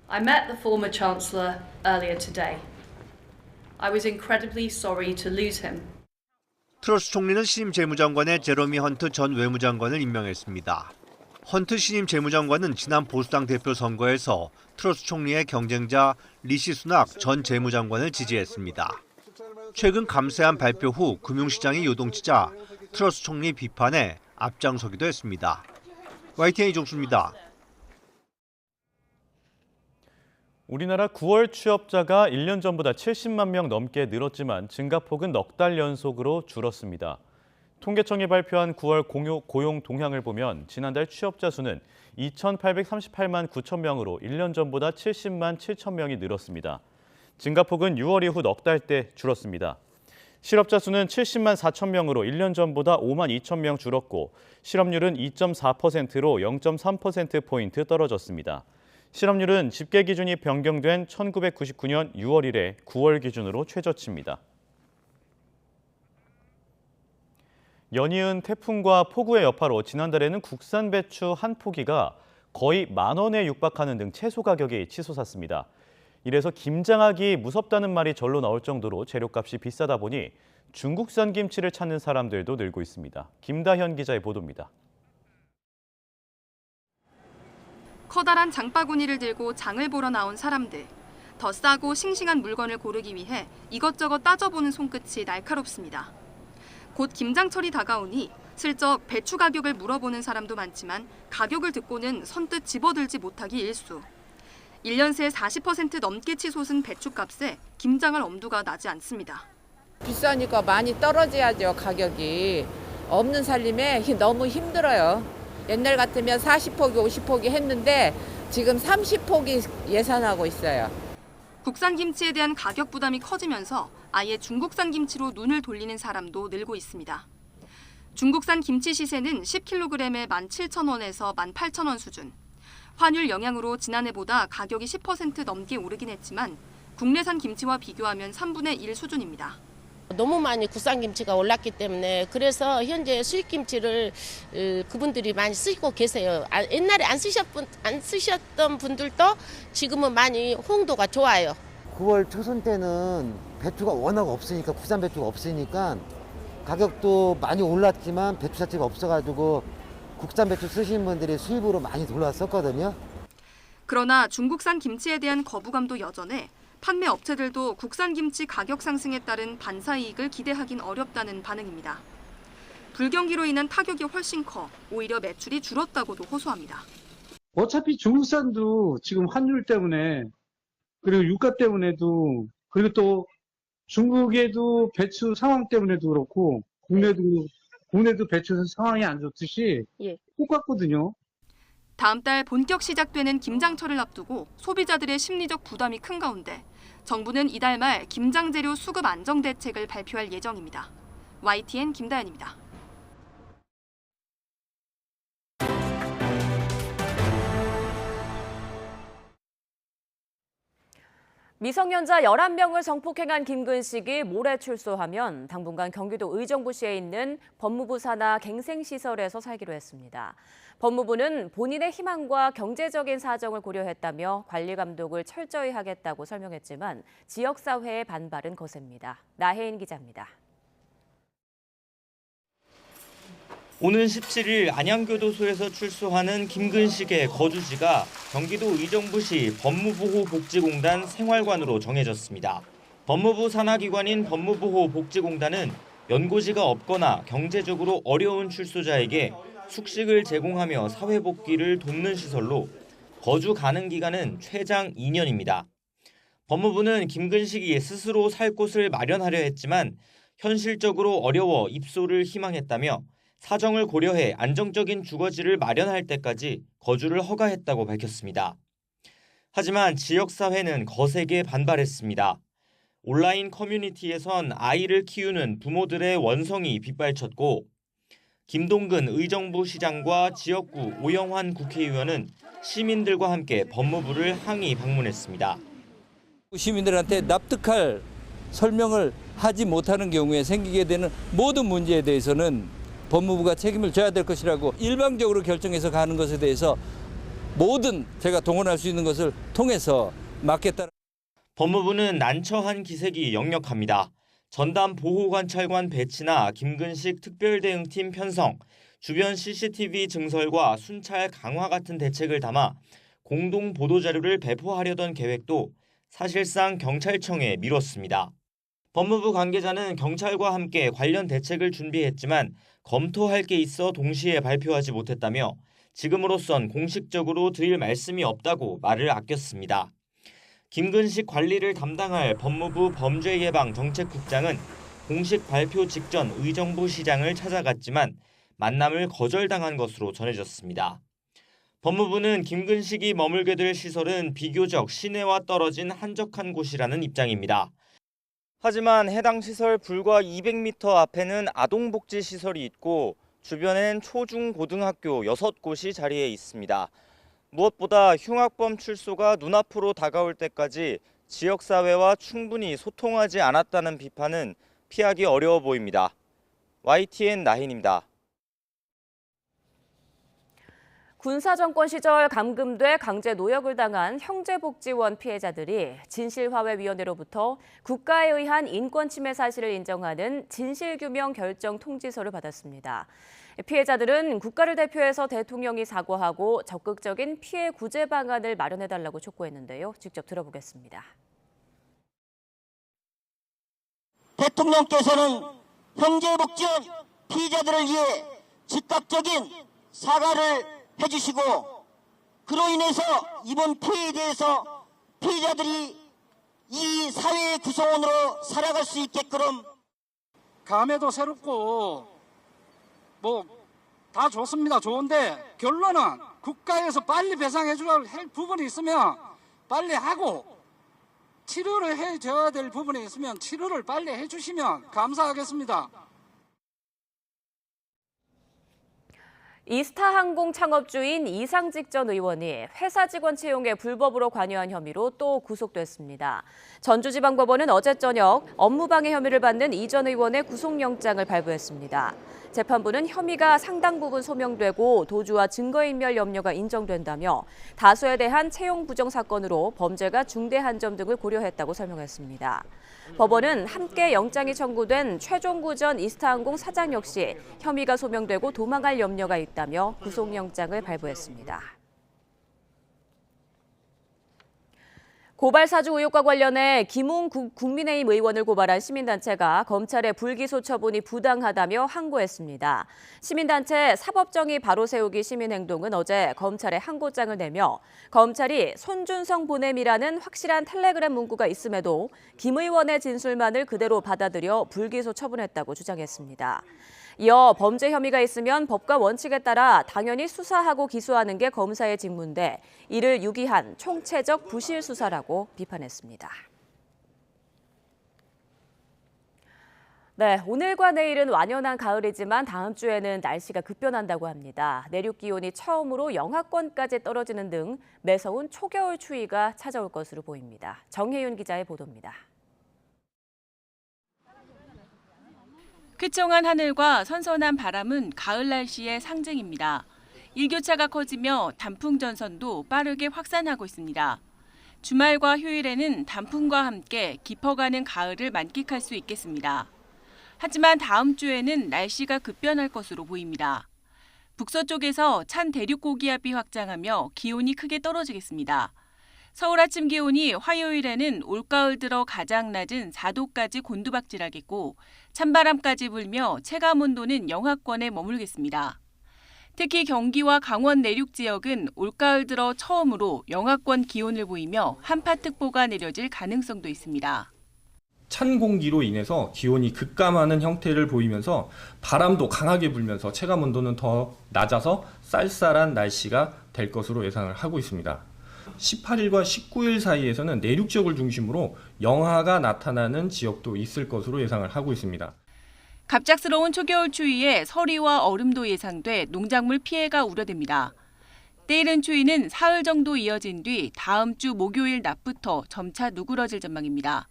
I met the former Chancellor earlier today. I was incredibly sorry to lose him. 트러스 총리는 신임 재무장관에 제러미 헌트 전 외무장관을 임명했습니다. 헌트 신임 재무장관은 지난 보수당 대표 선거에서 트러스 총리의 경쟁자 리시 수낙 전 재무장관을 지지했습니다. 최근 감세안 발표 후 금융시장이 요동치자 트러스 총리 비판에 앞장서기도 했습니다. YTN 이종수입니다. 우리나라 9월 취업자가 1년 전보다 70만 명 넘게 늘었지만 증가폭은 넉 달 연속으로 줄었습니다. 통계청이 발표한 9월 고용 동향을 보면 지난달 취업자 수는 2,838만 9천 명으로 1년 전보다 70만 7천 명이 늘었습니다. 증가폭은 6월 이후 넉 달 때 줄었습니다. 실업자 수는 70만 4천 명으로 1년 전보다 5만 2천 명 줄었고 실업률은 2.4%로 0.3%포인트 떨어졌습니다. 실업률은 집계 기준이 변경된 1999년 6월 이래 9월 기준으로 최저치입니다. 연이은 태풍과 폭우의 여파로 지난달에는 국산 배추 한 포기가 거의 10,000원에 육박하는 등 채소 가격이 치솟았습니다. 이래서 김장하기 무섭다는 말이 절로 나올 정도로 재료값이 비싸다 보니 중국산 김치를 찾는 사람들도 늘고 있습니다. 김다현 기자의 보도입니다. 커다란 장바구니를 들고 장을 보러 나온 사람들. 더 싸고 싱싱한 물건을 고르기 위해 이것저것 따져보는 손끝이 날카롭습니다. 곧 김장철이 다가오니 슬쩍 배추 가격을 물어보는 사람도 많지만 가격을 듣고는 선뜻 집어들지 못하기 일쑤. 1년 새 40% 넘게 치솟은 배추값에 김장할 엄두가 나지 않습니다. 비싸니까 많이 떨어져야죠, 가격이. 없는 살림에 너무 힘들어요. 옛날 같으면 40포기, 50포기 했는데 지금 30포기 예산하고 있어요. 국산 김치에 대한 가격 부담이 커지면서 아예 중국산 김치로 눈을 돌리는 사람도 늘고 있습니다. 중국산 김치 시세는 10kg에 17,000원에서 18,000원 수준. 환율 영향으로 지난해보다 가격이 10% 넘게 오르긴 했지만 국내산 김치와 비교하면 3분의 1 수준입니다. 너무 많이 국산 김치가 올랐기 때문에 그래서 현재 수입 김치를 그분들이 많이 쓰고 계세요. 옛날에 안 쓰셨던 분들도 지금은 많이 호응도가 좋아요. 9월 초순 때는 배추가 워낙 없으니까 국산 배추가 없으니까 가격도 많이 올랐지만 배추 자체가 없어가지고 국산 배추 쓰시는 분들이 수입으로 많이 돌아왔었거든요. 그러나 중국산 김치에 대한 거부감도 여전해 판매 업체들도 국산 김치 가격 상승에 따른 반사이익을 기대하긴 어렵다는 반응입니다. 불경기로 인한 타격이 훨씬 커 오히려 매출이 줄었다고도 호소합니다. 어차피 중국산도 지금 환율 때문에 그리고 유가 때문에도 그리고 또 중국에도 배추 상황 때문에도 그렇고 국내도 배추 상황이 안 좋듯이 똑같거든요. 다음 달 본격 시작되는 김장철을 앞두고 소비자들의 심리적 부담이 큰 가운데 정부는 이달 말 김장 재료 수급 안정 대책을 발표할 예정입니다. YTN 김다현입니다. 미성년자 11명을 성폭행한 김근식이 모레 출소하면 당분간 경기도 의정부시에 있는 법무부 산하 갱생시설에서 살기로 했습니다. 법무부는 본인의 희망과 경제적인 사정을 고려했다며 관리 감독을 철저히 하겠다고 설명했지만 지역사회의 반발은 거셉니다. 나혜인 기자입니다. 오는 17일 안양교도소에서 출소하는 김근식의 거주지가 경기도 의정부시 법무보호복지공단 생활관으로 정해졌습니다. 법무부 산하기관인 법무보호복지공단은 연고지가 없거나 경제적으로 어려운 출소자에게 숙식을 제공하며 사회복귀를 돕는 시설로 거주 가능 기간은 최장 2년입니다. 법무부는 김근식이 스스로 살 곳을 마련하려 했지만 현실적으로 어려워 입소를 희망했다며 사정을 고려해 안정적인 주거지를 마련할 때까지 거주를 허가했다고 밝혔습니다. 하지만 지역사회는 거세게 반발했습니다. 온라인 커뮤니티에선 아이를 키우는 부모들의 원성이 빗발쳤고 김동근 의정부시장과 지역구 오영환 국회의원은 시민들과 함께 법무부를 항의 방문했습니다. 시민들한테 납득할 설명을 하지 못하는 경우에 생기게 되는 모든 문제에 대해서는 법무부가 책임을 져야 될 것이라고 일방적으로 결정해서 가는 것에 대해서 모든 제가 동원할 수 있는 것을 통해서 막겠다. 법무부는 난처한 기색이 역력합니다. 전담 보호관찰관 배치나 김근식 특별대응팀 편성, 주변 CCTV 증설과 순찰 강화 같은 대책을 담아 공동 보도자료를 배포하려던 계획도 사실상 경찰청에 미뤘습니다. 법무부 관계자는 경찰과 함께 관련 대책을 준비했지만 검토할 게 있어 동시에 발표하지 못했다며 지금으로선 공식적으로 드릴 말씀이 없다고 말을 아꼈습니다. 김근식 관리를 담당할 법무부 범죄예방정책국장은 공식 발표 직전 의정부 시장을 찾아갔지만 만남을 거절당한 것으로 전해졌습니다. 법무부는 김근식이 머물게 될 시설은 비교적 시내와 떨어진 한적한 곳이라는 입장입니다. 하지만 해당 시설 불과 200m 앞에는 아동복지시설이 있고 주변엔 초중고등학교 6곳이 자리해 있습니다. 무엇보다 흉악범 출소가 눈앞으로 다가올 때까지 지역사회와 충분히 소통하지 않았다는 비판은 피하기 어려워 보입니다. YTN 나힌입니다. 군사정권 시절 감금돼 강제 노역을 당한 형제복지원 피해자들이 진실화해위원회로부터 국가에 의한 인권침해 사실을 인정하는 진실규명 결정 통지서를 받았습니다. 피해자들은 국가를 대표해서 대통령이 사과하고 적극적인 피해 구제 방안을 마련해달라고 촉구했는데요. 직접 들어보겠습니다. 대통령께서는 형제복지원 피해자들을 위해 즉각적인 사과를 해주시고 그로 인해서 이번 피해에 대해서 피해자들이 이 사회의 구성원으로 살아갈 수 있게끔 감회도 새롭고 뭐 다 좋습니다. 좋은데 결론은 국가에서 빨리 배상해줘야 할 부분이 있으면 빨리 하고 치료를 해줘야 될 부분이 있으면 치료를 빨리 해주시면 감사하겠습니다. 이스타항공 창업주인 이상직 전 의원이 회사 직원 채용에 불법으로 관여한 혐의로 또 구속됐습니다. 전주지방법원은 어제 저녁 업무방해 혐의를 받는 이 전 의원의 구속영장을 발부했습니다. 재판부는 혐의가 상당 부분 소명되고 도주와 증거인멸 염려가 인정된다며 다수에 대한 채용 부정 사건으로 범죄가 중대한 점 등을 고려했다고 설명했습니다. 법원은 함께 영장이 청구된 최종구 전 이스타항공 사장 역시 혐의가 소명되고 도망갈 염려가 있다며 구속영장을 발부했습니다. 고발 사주 의혹과 관련해 김웅 국민의힘 의원을 고발한 시민단체가 검찰의 불기소 처분이 부당하다며 항고했습니다. 시민단체 사법정의 바로 세우기 시민행동은 어제 검찰에 항고장을 내며 검찰이 손준성 보냄이라는 확실한 텔레그램 문구가 있음에도 김 의원의 진술만을 그대로 받아들여 불기소 처분했다고 주장했습니다. 이어 범죄 혐의가 있으면 법과 원칙에 따라 당연히 수사하고 기소하는 게 검사의 직무인데 이를 유기한 총체적 부실 수사라고 비판했습니다. 네, 오늘과 내일은 완연한 가을이지만 다음 주에는 날씨가 급변한다고 합니다. 내륙 기온이 처음으로 영하권까지 떨어지는 등 매서운 초겨울 추위가 찾아올 것으로 보입니다. 정혜윤 기자의 보도입니다. 쾌청한 하늘과 선선한 바람은 가을 날씨의 상징입니다. 일교차가 커지며 단풍 전선도 빠르게 확산하고 있습니다. 주말과 휴일에는 단풍과 함께 깊어가는 가을을 만끽할 수 있겠습니다. 하지만 다음 주에는 날씨가 급변할 것으로 보입니다. 북서쪽에서 찬 대륙 고기압이 확장하며 기온이 크게 떨어지겠습니다. 서울 아침 기온이 화요일에는 올가을 들어 가장 낮은 4도까지 곤두박질하겠고 찬바람까지 불며 체감온도는 영하권에 머물겠습니다. 특히 경기와 강원 내륙 지역은 올가을 들어 처음으로 영하권 기온을 보이며 한파특보가 내려질 가능성도 있습니다. 찬 공기로 인해서 기온이 급감하는 형태를 보이면서 바람도 강하게 불면서 체감온도는 더 낮아서 쌀쌀한 날씨가 될 것으로 예상을 하고 있습니다. 18일과 19일 사이에서는 내륙 지역을 중심으로 영하가 나타나는 지역도 있을 것으로 예상을 하고 있습니다. 갑작스러운 초겨울 추위에 서리와 얼음도 예상돼 농작물 피해가 우려됩니다. 때이른 추위는 사흘 정도 이어진 뒤 다음 주 목요일 낮부터 점차 누그러질 전망입니다.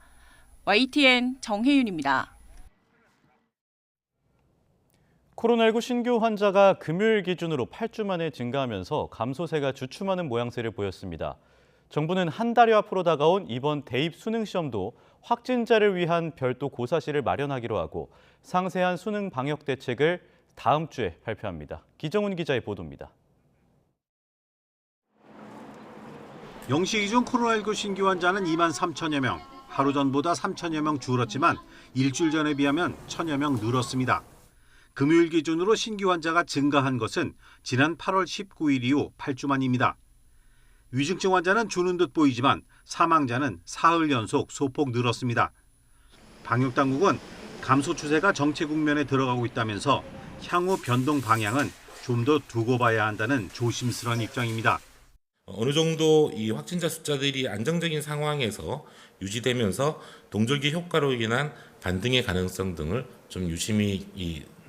YTN 정혜윤입니다. 코로나19 신규 환자가 금요일 기준으로 8주 만에 증가하면서 감소세가 주춤하는 모양새를 보였습니다. 정부는 한 달여 앞으로 다가온 이번 대입 수능 시험도 확진자를 위한 별도 고사실을 마련하기로 하고 상세한 수능 방역 대책을 다음 주에 발표합니다. 기정훈 기자의 보도입니다. 0시 기준 코로나19 신규 환자는 2만 3천여 명. 하루 전보다 3천여 명 줄었지만 일주일 전에 비하면 1천여 명 늘었습니다. 금요일 기준으로 신규 환자가 증가한 것은 지난 8월 19일 이후 8주 만입니다. 위중증 환자는 주는 듯 보이지만 사망자는 사흘 연속 소폭 늘었습니다. 방역당국은 감소 추세가 정체 국면에 들어가고 있다면서 향후 변동 방향은 좀 더 두고 봐야 한다는 조심스러운 입장입니다. 어느 정도 이 확진자 숫자들이 안정적인 상황에서 유지되면서 동절기 효과로 인한 반등의 가능성 등을 좀 유심히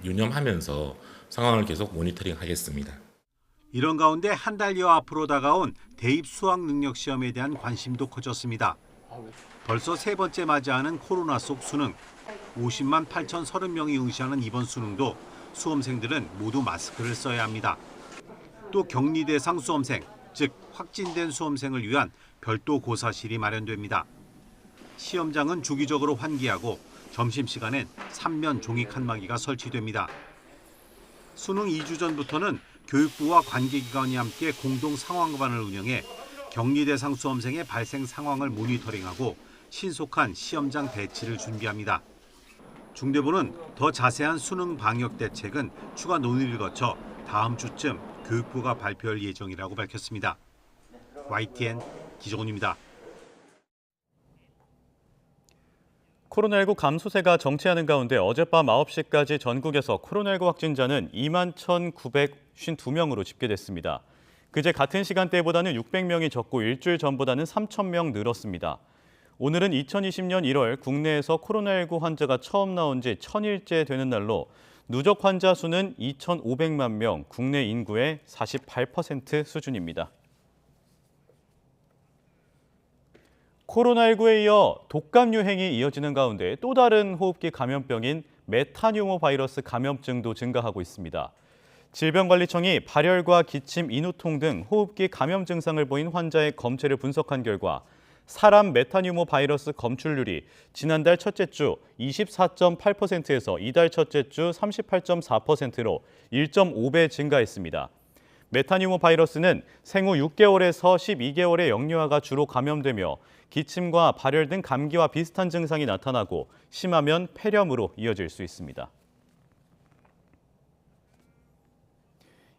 유념하면서 상황을 계속 모니터링하겠습니다. 이런 가운데 한 달여 앞으로 다가온 대입 수학 능력 시험에 대한 관심도 커졌습니다. 벌써 세 번째 맞이하는 코로나 속 수능. 50만 8,030명이 응시하는 이번 수능도 수험생들은 모두 마스크를 써야 합니다. 또 격리 대상 수험생, 즉 확진된 수험생을 위한 별도 고사실이 마련됩니다. 시험장은 주기적으로 환기하고 점심시간엔 3면 종이 칸막이가 설치됩니다. 수능 2주 전부터는 교육부와 관계기관이 함께 공동 상황반을 운영해 격리 대상 수험생의 발생 상황을 모니터링하고 신속한 시험장 배치를 준비합니다. 중대본은 더 자세한 수능 방역 대책은 추가 논의를 거쳐 다음 주쯤 교육부가 발표할 예정이라고 밝혔습니다. YTN 기정훈입니다. 코로나19 감소세가 정체하는 가운데 어젯밤 9시까지 전국에서 코로나19 확진자는 2만 1,952명으로 집계됐습니다. 그제 같은 시간대보다는 600명이 적고 일주일 전보다는 3,000명 늘었습니다. 오늘은 2020년 1월 국내에서 코로나19 환자가 처음 나온 지 1000일째 되는 날로 누적 환자 수는 2,500만 명, 국내 인구의 48% 수준입니다. 코로나19에 이어 독감 유행이 이어지는 가운데 또 다른 호흡기 감염병인 메타뉴모 바이러스 감염증도 증가하고 있습니다. 질병관리청이 발열과 기침, 인후통 등 호흡기 감염 증상을 보인 환자의 검체를 분석한 결과 사람 메타뉴모 바이러스 검출률이 지난달 첫째 주 24.8%에서 이달 첫째 주 38.4%로 1.5배 증가했습니다. 메타뉴모 바이러스는 생후 6개월에서 12개월의 영유아가 주로 감염되며 기침과 발열 등 감기와 비슷한 증상이 나타나고 심하면 폐렴으로 이어질 수 있습니다.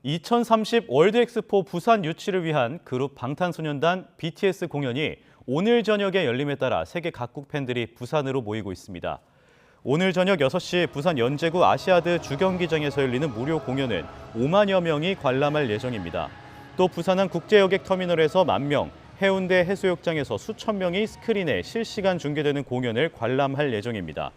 2030 월드 엑스포 부산 유치를 위한 그룹 방탄소년단 BTS 공연이 오늘 저녁에 열림에 따라 세계 각국 팬들이 부산으로 모이고 있습니다. 오늘 저녁 6시 부산 연제구 아시아드 주경기장에서 열리는 무료 공연은 5만여 명이 관람할 예정입니다. 또 부산항 국제여객터미널에서 10,000명, 해운대 해수욕장에서 수천 명이 스크린에 실시간 중계되는 공연을 관람할 예정입니다.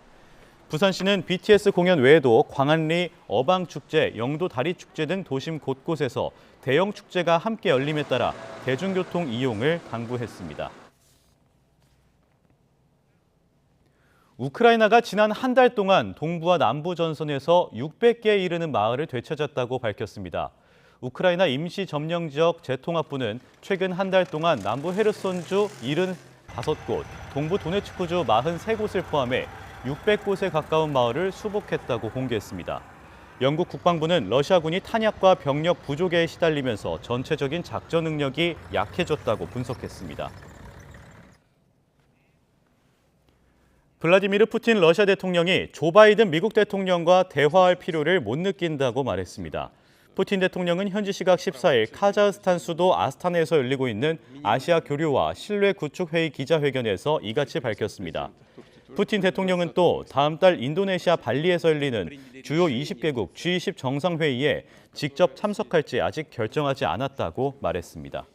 부산시는 BTS 공연 외에도 광안리 어방축제, 영도 다리축제 등 도심 곳곳에서 대형 축제가 함께 열림에 따라 대중교통 이용을 당부했습니다. 우크라이나가 지난 한 달 동안 동부와 남부 전선에서 600개에 이르는 마을을 되찾았다고 밝혔습니다. 우크라이나 임시점령지역 재통합부는 최근 한 달 동안 남부 헤르손주 75곳, 동부 도네츠크주 43곳을 포함해 600곳에 가까운 마을을 수복했다고 공개했습니다. 영국 국방부는 러시아군이 탄약과 병력 부족에 시달리면서 전체적인 작전 능력이 약해졌다고 분석했습니다. 블라디미르 푸틴 러시아 대통령이 조 바이든 미국 대통령과 대화할 필요를 못 느낀다고 말했습니다. 푸틴 대통령은 현지 시각 14일 카자흐스탄 수도 아스타나에서 열리고 있는 아시아 교류와 신뢰 구축 회의 기자회견에서 이같이 밝혔습니다. 푸틴 대통령은 또 다음 달 인도네시아 발리에서 열리는 주요 20개국 G20 정상회의에 직접 참석할지 아직 결정하지 않았다고 말했습니다.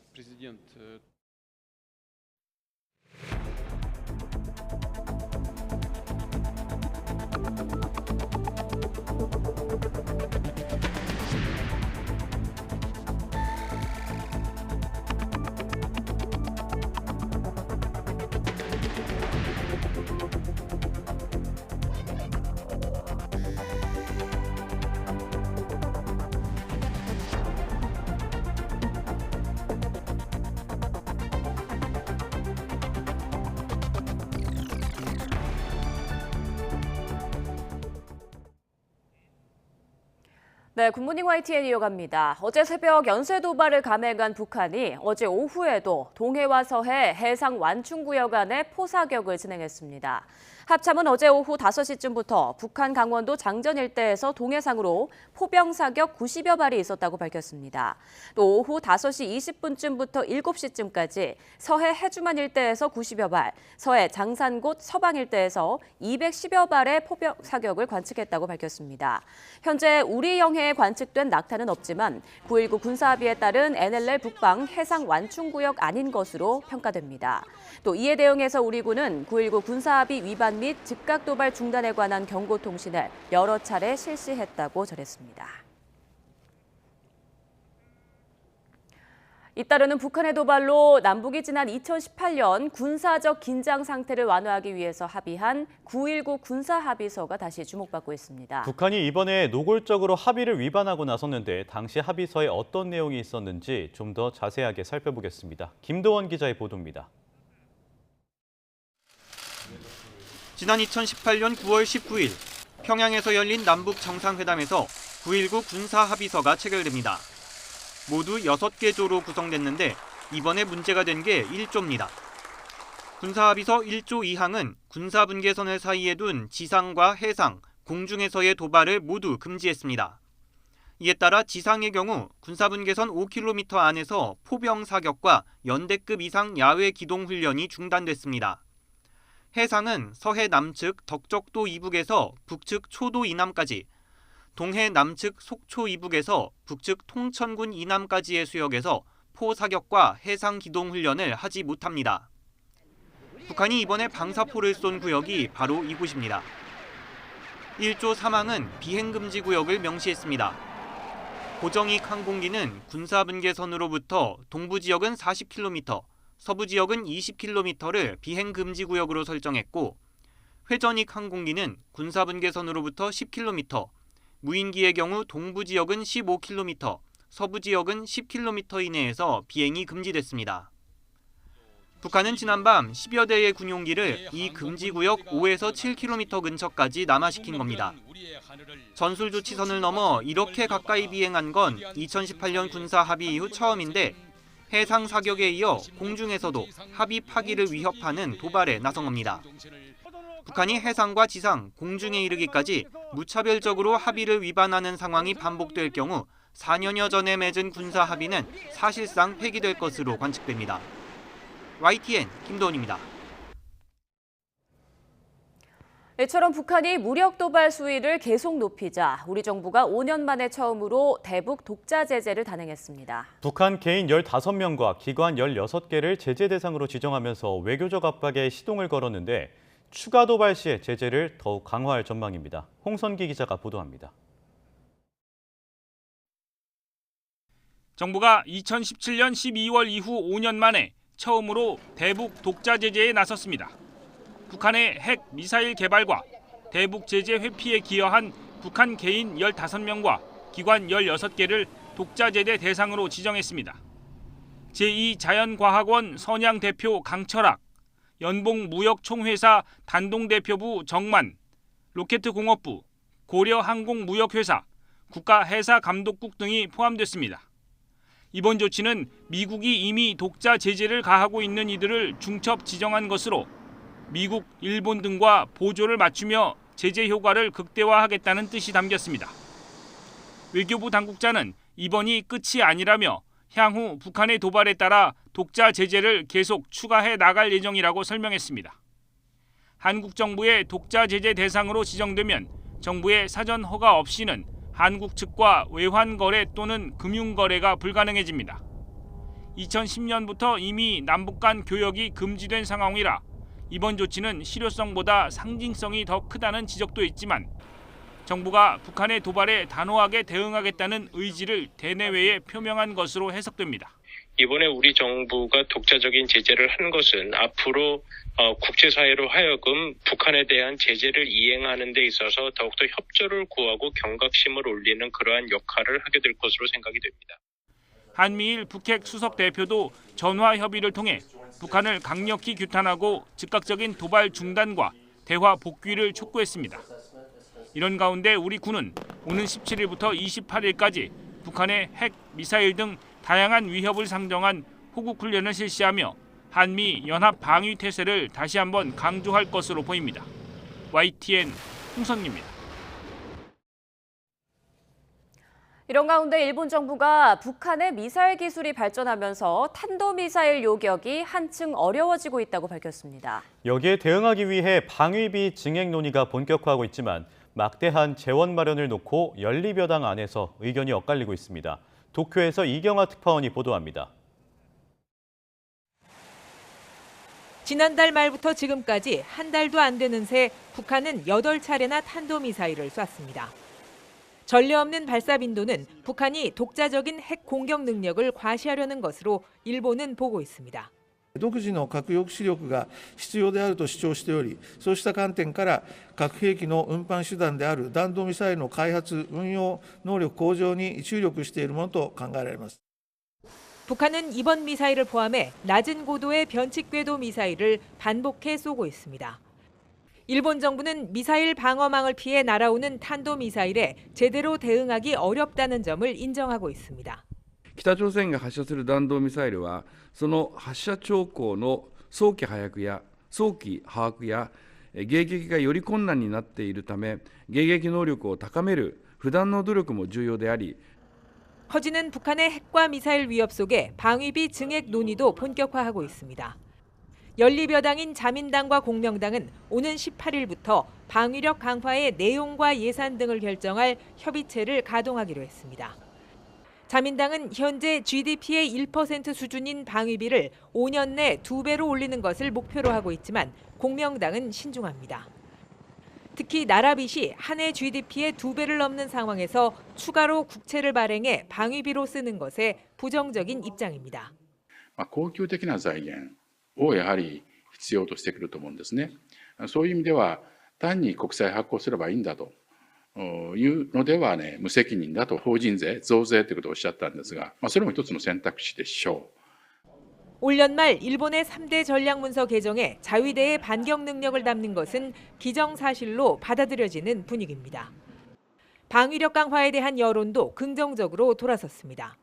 네, 굿모닝 YTN 이어갑니다. 어제 새벽 연쇄 도발을 감행한 북한이 어제 오후에도 동해와 서해 해상 완충구역 안에 포사격을 진행했습니다. 합참은 어제 오후 5시쯤부터 북한 강원도 장전 일대에서 동해상으로 포병 사격 90여 발이 있었다고 밝혔습니다. 또 오후 5시 20분쯤부터 7시쯤까지 서해 해주만 일대에서 90여 발, 서해 장산곶 서방 일대에서 210여 발의 포병 사격을 관측했다고 밝혔습니다. 현재 우리 영해에 관측된 낙타는 없지만 9.19 군사합의에 따른 NLL 북방 해상 완충구역 아닌 것으로 평가됩니다. 또 이에 대응해서 우리 군은 9.19 군사합의 위반 및 즉각 도발 중단에 관한 경고 통신을 여러 차례 실시했다고 전했습니다. 잇따르는 북한의 도발로 남북이 지난 2018년 군사적 긴장 상태를 완화하기 위해서 합의한 9.19 군사합의서가 다시 주목받고 있습니다. 북한이 이번에 노골적으로 합의를 위반하고 나섰는데 당시 합의서에 어떤 내용이 있었는지 좀 더 자세하게 살펴보겠습니다. 김도원 기자의 보도입니다. 지난 2018년 9월 19일 평양에서 열린 남북 정상회담에서 9.19 군사합의서가 체결됩니다. 모두 6개 조로 구성됐는데 이번에 문제가 된 게 1조입니다. 군사합의서 1조 2항은 군사분계선을 사이에 둔 지상과 해상, 공중에서의 도발을 모두 금지했습니다. 이에 따라 지상의 경우 군사분계선 5km 안에서 포병 사격과 연대급 이상 야외 기동 훈련이 중단됐습니다. 해상은 서해 남측 덕적도 이북에서 북측 초도 이남까지, 동해 남측 속초 이북에서 북측 통천군 이남까지의 수역에서 포 사격과 해상 기동 훈련을 하지 못합니다. 북한이 이번에 방사포를 쏜 구역이 바로 이곳입니다. 1조 3항은 비행금지 구역을 명시했습니다. 고정익 항공기는 군사분계선으로부터 동부 지역은 40km, 서부 지역은 20km를 비행금지 구역으로 설정했고, 회전익 항공기는 군사분계선으로부터 10km, 무인기의 경우 동부 지역은 15km, 서부 지역은 10km 이내에서 비행이 금지됐습니다. 북한은 지난밤 10여 대의 군용기를 이 금지구역 5에서 7km 근처까지 남하시킨 겁니다. 전술조치선을 넘어 이렇게 가까이 비행한 건 2018년 군사합의 이후 처음인데 해상 사격에 이어 공중에서도 합의 파기를 위협하는 도발에 나선 겁니다. 북한이 해상과 지상, 공중에 이르기까지 무차별적으로 합의를 위반하는 상황이 반복될 경우 4년여 전에 맺은 군사 합의는 사실상 폐기될 것으로 관측됩니다. YTN 김도원입니다. 이처럼 북한이 무력 도발 수위를 계속 높이자 우리 정부가 5년 만에 처음으로 대북 독자 제재를 단행했습니다. 북한 개인 15명과 기관 16개를 제재 대상으로 지정하면서 외교적 압박에 시동을 걸었는데 추가 도발 시에 제재를 더욱 강화할 전망입니다. 홍선기 기자가 보도합니다. 정부가 2017년 12월 이후 5년 만에 처음으로 대북 독자 제재에 나섰습니다. 북한의 핵 미사일 개발과 대북 제재 회피에 기여한 북한 개인 15명과 기관 16개를 독자 제재 대상으로 지정했습니다. 제2자연과학원 선양 대표 강철학, 연봉무역총회사 단동대표부 정만, 로켓공업부, 고려항공무역회사, 국가해사감독국 등이 포함됐습니다. 이번 조치는 미국이 이미 독자 제재를 가하고 있는 이들을 중첩 지정한 것으로 미국, 일본 등과 보조를 맞추며 제재 효과를 극대화하겠다는 뜻이 담겼습니다. 외교부 당국자는 이번이 끝이 아니라며 향후 북한의 도발에 따라 독자 제재를 계속 추가해 나갈 예정이라고 설명했습니다. 한국 정부의 독자 제재 대상으로 지정되면 정부의 사전 허가 없이는 한국 측과 외환 거래 또는 금융 거래가 불가능해집니다. 2010년부터 이미 남북 간 교역이 금지된 상황이라 이번 조치는 실효성보다 상징성이 더 크다는 지적도 있지만 정부가 북한의 도발에 단호하게 대응하겠다는 의지를 대내외에 표명한 것으로 해석됩니다. 이번에 우리 정부가 독자적인 제재를 한 것은 앞으로 국제사회로 하여금 북한에 대한 제재를 이행하는 데 있어서 더욱더 협조를 구하고 경각심을 올리는 그러한 역할을 하게 될 것으로 생각이 됩니다. 한미일 북핵 수석 대표도 전화 협의를 통해 북한을 강력히 규탄하고 즉각적인 도발 중단과 대화 복귀를 촉구했습니다. 이런 가운데 우리 군은 오는 17일부터 28일까지 북한의 핵, 미사일 등 다양한 위협을 상정한 호국 훈련을 실시하며 한미 연합 방위 태세를 다시 한번 강조할 것으로 보입니다. YTN 홍선입니다. 이런 가운데 일본 정부가 북한의 미사일 기술이 발전하면서 탄도미사일 요격이 한층 어려워지고 있다고 밝혔습니다. 여기에 대응하기 위해 방위비 증액 논의가 본격화하고 있지만 막대한 재원 마련을 놓고 연립여당 안에서 의견이 엇갈리고 있습니다. 도쿄에서 이경아 특파원이 보도합니다. 지난달 말부터 지금까지 한 달도 안 되는 새 북한은 8차례나 탄도미사일을 쐈습니다. 전례 없는 발사 빈도는 북한이 독자적인 핵 공격 능력을 과시하려는 것으로 일본은 보고 있습니다. 独自の核抑止力が必要であると主張しており、そうした観点から核兵器の運搬手段である弾道ミサイルの開発・運用能力向上に注力しているものと考えられます。 북한은 이번 미사일을 포함해 낮은 고도의 변칙 궤도 미사일을 반복해 쏘고 있습니다. 일본 정부는 미사일 방어망을 피해 날아오는 탄도미사일에 제대로 대응하기 어렵다는 점을 인정하고 있습니다. 北朝鮮が発射する弾道ミサイルは、その発射兆候の早期把握や迎撃がより困難になっているため、迎撃能力を高める不断の努力も重要であり、 커지는 북한의 핵과 미사일 위협 속에 방위비 증액 논의도 본격화하고 있습니다. 연립여당인 자민당과 공명당은 오는 18일부터 방위력 강화의 내용과 예산 등을 결정할 협의체를 가동하기로 했습니다. 자민당은 현재 GDP의 1% 수준인 방위비를 5년 내 2배로 올리는 것을 목표로 하고 있지만 공명당은 신중합니다. 특히 나라빚이 한 해 GDP의 2배를 넘는 상황에서 추가로 국채를 발행해 방위비로 쓰는 것에 부정적인 입장입니다. 恒久的な財源をやはり必要としてくると思うんですね。そういう意味では単に国債発行すればいいんだというのではね、無責任だと法人税増税ということをおっしゃったんですが、それも一つの選択肢でしょう。 올 연말 일본의 3대 전략문서 개정에 자위대의 반격 능력을 담는 것은 기정사실로 받아들여지는 분위기입니다. 방위력 강화에 대한 여론도 긍정적으로 돌아섰습니다.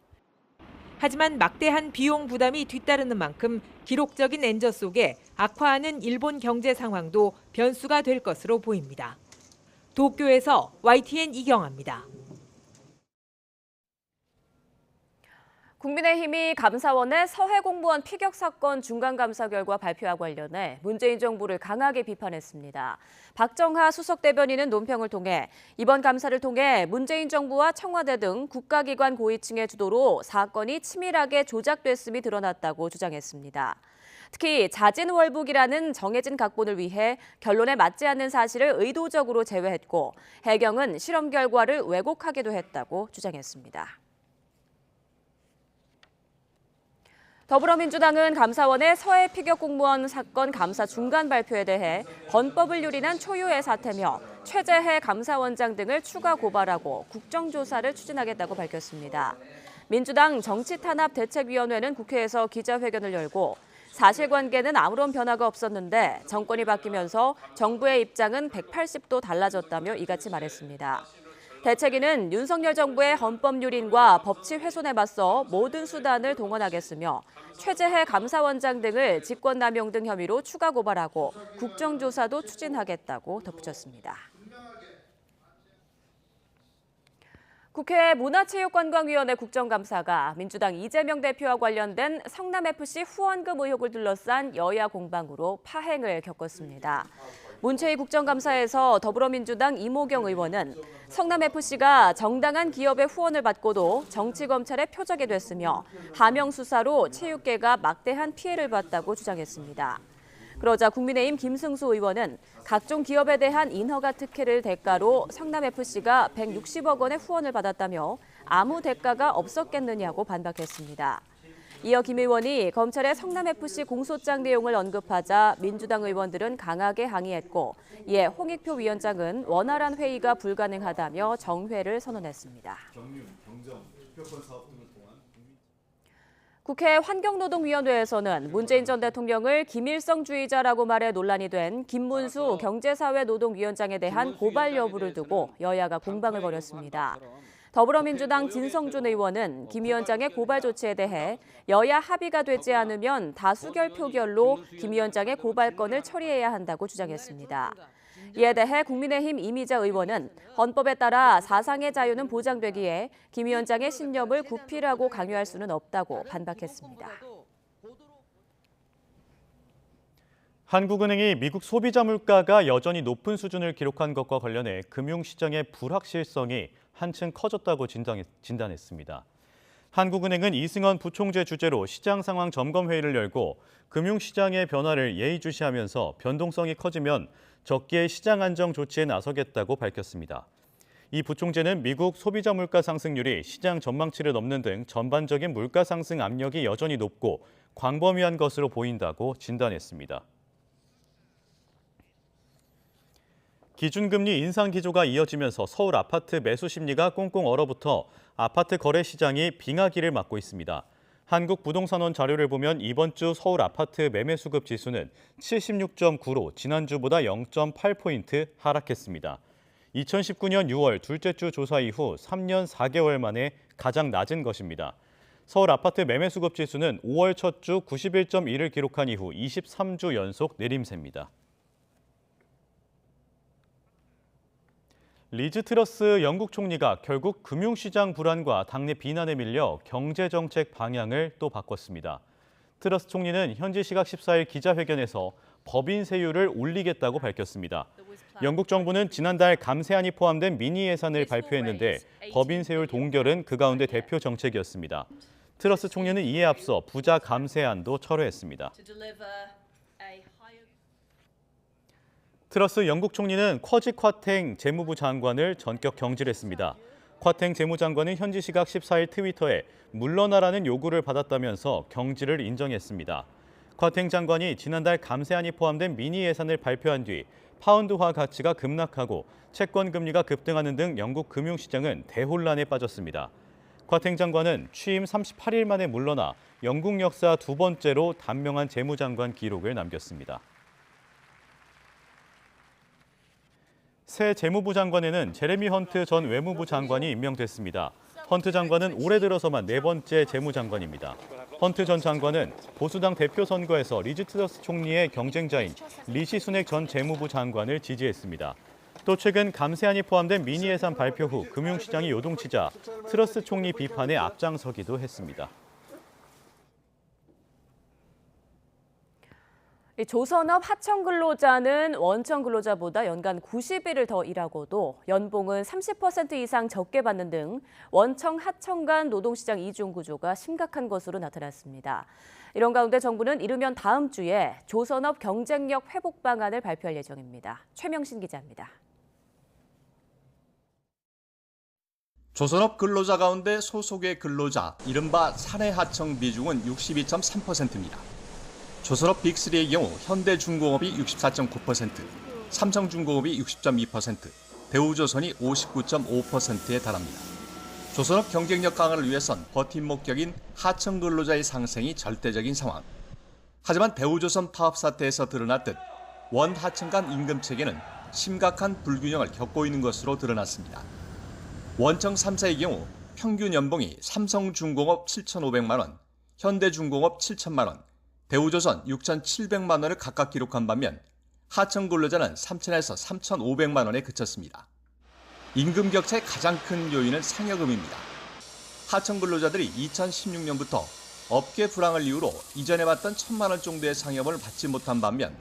하지만 막대한 비용 부담이 뒤따르는 만큼 기록적인 엔저 속에 악화하는 일본 경제 상황도 변수가 될 것으로 보입니다. 도쿄에서 YTN 이경아입니다. 국민의힘이 감사원의 서해 공무원 피격 사건 중간감사 결과 발표와 관련해 문재인 정부를 강하게 비판했습니다. 박정하 수석 대변인은 논평을 통해 이번 감사를 통해 문재인 정부와 청와대 등 국가기관 고위층의 주도로 사건이 치밀하게 조작됐음이 드러났다고 주장했습니다. 특히 자진월북이라는 정해진 각본을 위해 결론에 맞지 않는 사실을 의도적으로 제외했고 해경은 실험 결과를 왜곡하기도 했다고 주장했습니다. 더불어민주당은 감사원의 서해 피격 공무원 사건 감사 중간 발표에 대해 헌법을 유린한 초유의 사태며 최재해 감사원장 등을 추가 고발하고 국정조사를 추진하겠다고 밝혔습니다. 민주당 정치탄압대책위원회는 국회에서 기자회견을 열고 사실관계는 아무런 변화가 없었는데 정권이 바뀌면서 정부의 입장은 180도 달라졌다며 이같이 말했습니다. 대책위는 윤석열 정부의 헌법 유린과 법치 훼손에 맞서 모든 수단을 동원하겠으며 최재해 감사원장 등을 직권남용 등 혐의로 추가 고발하고 국정조사도 추진하겠다고 덧붙였습니다. 국회 문화체육관광위원회 국정감사가 민주당 이재명 대표와 관련된 성남FC 후원금 의혹을 둘러싼 여야 공방으로 파행을 겪었습니다. 문체위 국정감사에서 더불어민주당 이모경 의원은 성남FC가 정당한 기업의 후원을 받고도 정치검찰의 표적이 됐으며 하명 수사로 체육계가 막대한 피해를 봤다고 주장했습니다. 그러자 국민의힘 김승수 의원은 각종 기업에 대한 인허가 특혜를 대가로 성남FC가 160억 원의 후원을 받았다며 아무 대가가 없었겠느냐고 반박했습니다. 이어 김 의원이 검찰의 성남FC 공소장 내용을 언급하자 민주당 의원들은 강하게 항의했고 이에 홍익표 위원장은 원활한 회의가 불가능하다며 정회를 선언했습니다. 국회 환경노동위원회에서는 문재인 전 대통령을 김일성주의자라고 말해 논란이 된 김문수 경제사회노동위원장에 대한 고발 여부를 두고 여야가 공방을 벌였습니다. 더불어민주당 진성준 의원은 김 위원장의 고발 조치에 대해 여야 합의가 되지 않으면 다수결 표결로 김 위원장의 고발건을 처리해야 한다고 주장했습니다. 이에 대해 국민의힘 이미자 의원은 헌법에 따라 사상의 자유는 보장되기에 김 위원장의 신념을 구피라고 강요할 수는 없다고 반박했습니다. 한국은행이 미국 소비자 물가가 여전히 높은 수준을 기록한 것과 관련해 금융시장의 불확실성이 한층 커졌다고 진단했습니다. 한국은행은 이승헌 부총재 주재로 시장 상황 점검 회의를 열고 금융시장의 변화를 예의주시하면서 변동성이 커지면 적기에 시장 안정 조치에 나서겠다고 밝혔습니다. 이 부총재는 미국 소비자 물가 상승률이 시장 전망치를 넘는 등 전반적인 물가 상승 압력이 여전히 높고 광범위한 것으로 보인다고 진단했습니다. 기준금리 인상 기조가 이어지면서 서울 아파트 매수 심리가 꽁꽁 얼어붙어 아파트 거래 시장이 빙하기를 맞고 있습니다. 한국부동산원 자료를 보면 이번 주 서울 아파트 매매 수급 지수는 76.9로 지난주보다 0.8포인트 하락했습니다. 2019년 6월 둘째 주 조사 이후 3년 4개월 만에 가장 낮은 것입니다. 서울 아파트 매매 수급 지수는 5월 첫 주 91.1을 기록한 이후 23주 연속 내림세입니다. 리즈 트러스 영국 총리가 결국 금융시장 불안과 당내 비난에 밀려 경제정책 방향을 또 바꿨습니다. 트러스 총리는 현지 시각 14일 기자회견에서 법인세율을 올리겠다고 밝혔습니다. 영국 정부는 지난달 감세안이 포함된 미니 예산을 발표했는데 법인세율 동결은 그 가운데 대표 정책이었습니다. 트러스 총리는 이에 앞서 부자 감세안도 철회했습니다. 트러스 영국 총리는 쿼지 콰탱 재무부 장관을 전격 경질했습니다. 콰탱 재무장관은 현지 시각 14일 트위터에 물러나라는 요구를 받았다면서 경질을 인정했습니다. 콰탱 장관이 지난달 감세안이 포함된 미니 예산을 발표한 뒤 파운드화 가치가 급락하고 채권 금리가 급등하는 등 영국 금융시장은 대혼란에 빠졌습니다. 콰탱 장관은 취임 38일 만에 물러나 영국 역사 두 번째로 단명한 재무장관 기록을 남겼습니다. 새 재무부 장관에는 제레미 헌트 전 외무부 장관이 임명됐습니다. 헌트 장관은 올해 들어서만 4번째 재무장관입니다. 헌트 전 장관은 보수당 대표 선거에서 리즈 트러스 총리의 경쟁자인 리시 수넥 전 재무부 장관을 지지했습니다. 또 최근 감세안이 포함된 미니 예산 발표 후 금융시장이 요동치자 트러스 총리 비판에 앞장서기도 했습니다. 조선업 하청 근로자는 원청 근로자보다 연간 90일을 더 일하고도 연봉은 30% 이상 적게 받는 등 원청 하청 간 노동시장 이중 구조가 심각한 것으로 나타났습니다. 이런 가운데 정부는 이르면 다음 주에 조선업 경쟁력 회복 방안을 발표할 예정입니다. 최명신 기자입니다. 조선업 근로자 가운데 소속의 근로자, 이른바 사내 하청 비중은 62.3%입니다. 조선업 빅3의 경우 현대중공업이 64.9%, 삼성중공업이 60.2%, 대우조선이 59.5%에 달합니다. 조선업 경쟁력 강화를 위해선 버팀목 격인 하청 근로자의 상승이 절대적인 상황. 하지만 대우조선 파업 사태에서 드러났듯 원하청 간 임금 체계는 심각한 불균형을 겪고 있는 것으로 드러났습니다. 원청 3사의 경우 평균 연봉이 삼성중공업 7,500만 원, 현대중공업 7,000만 원, 대우조선 6,700만 원을 각각 기록한 반면 하청 근로자는 3,000에서 3,500만 원에 그쳤습니다. 임금 격차의 가장 큰 요인은 상여금입니다. 하청 근로자들이 2016년부터 업계 불황을 이유로 이전에 받던 1,000만 원 정도의 상여금을 받지 못한 반면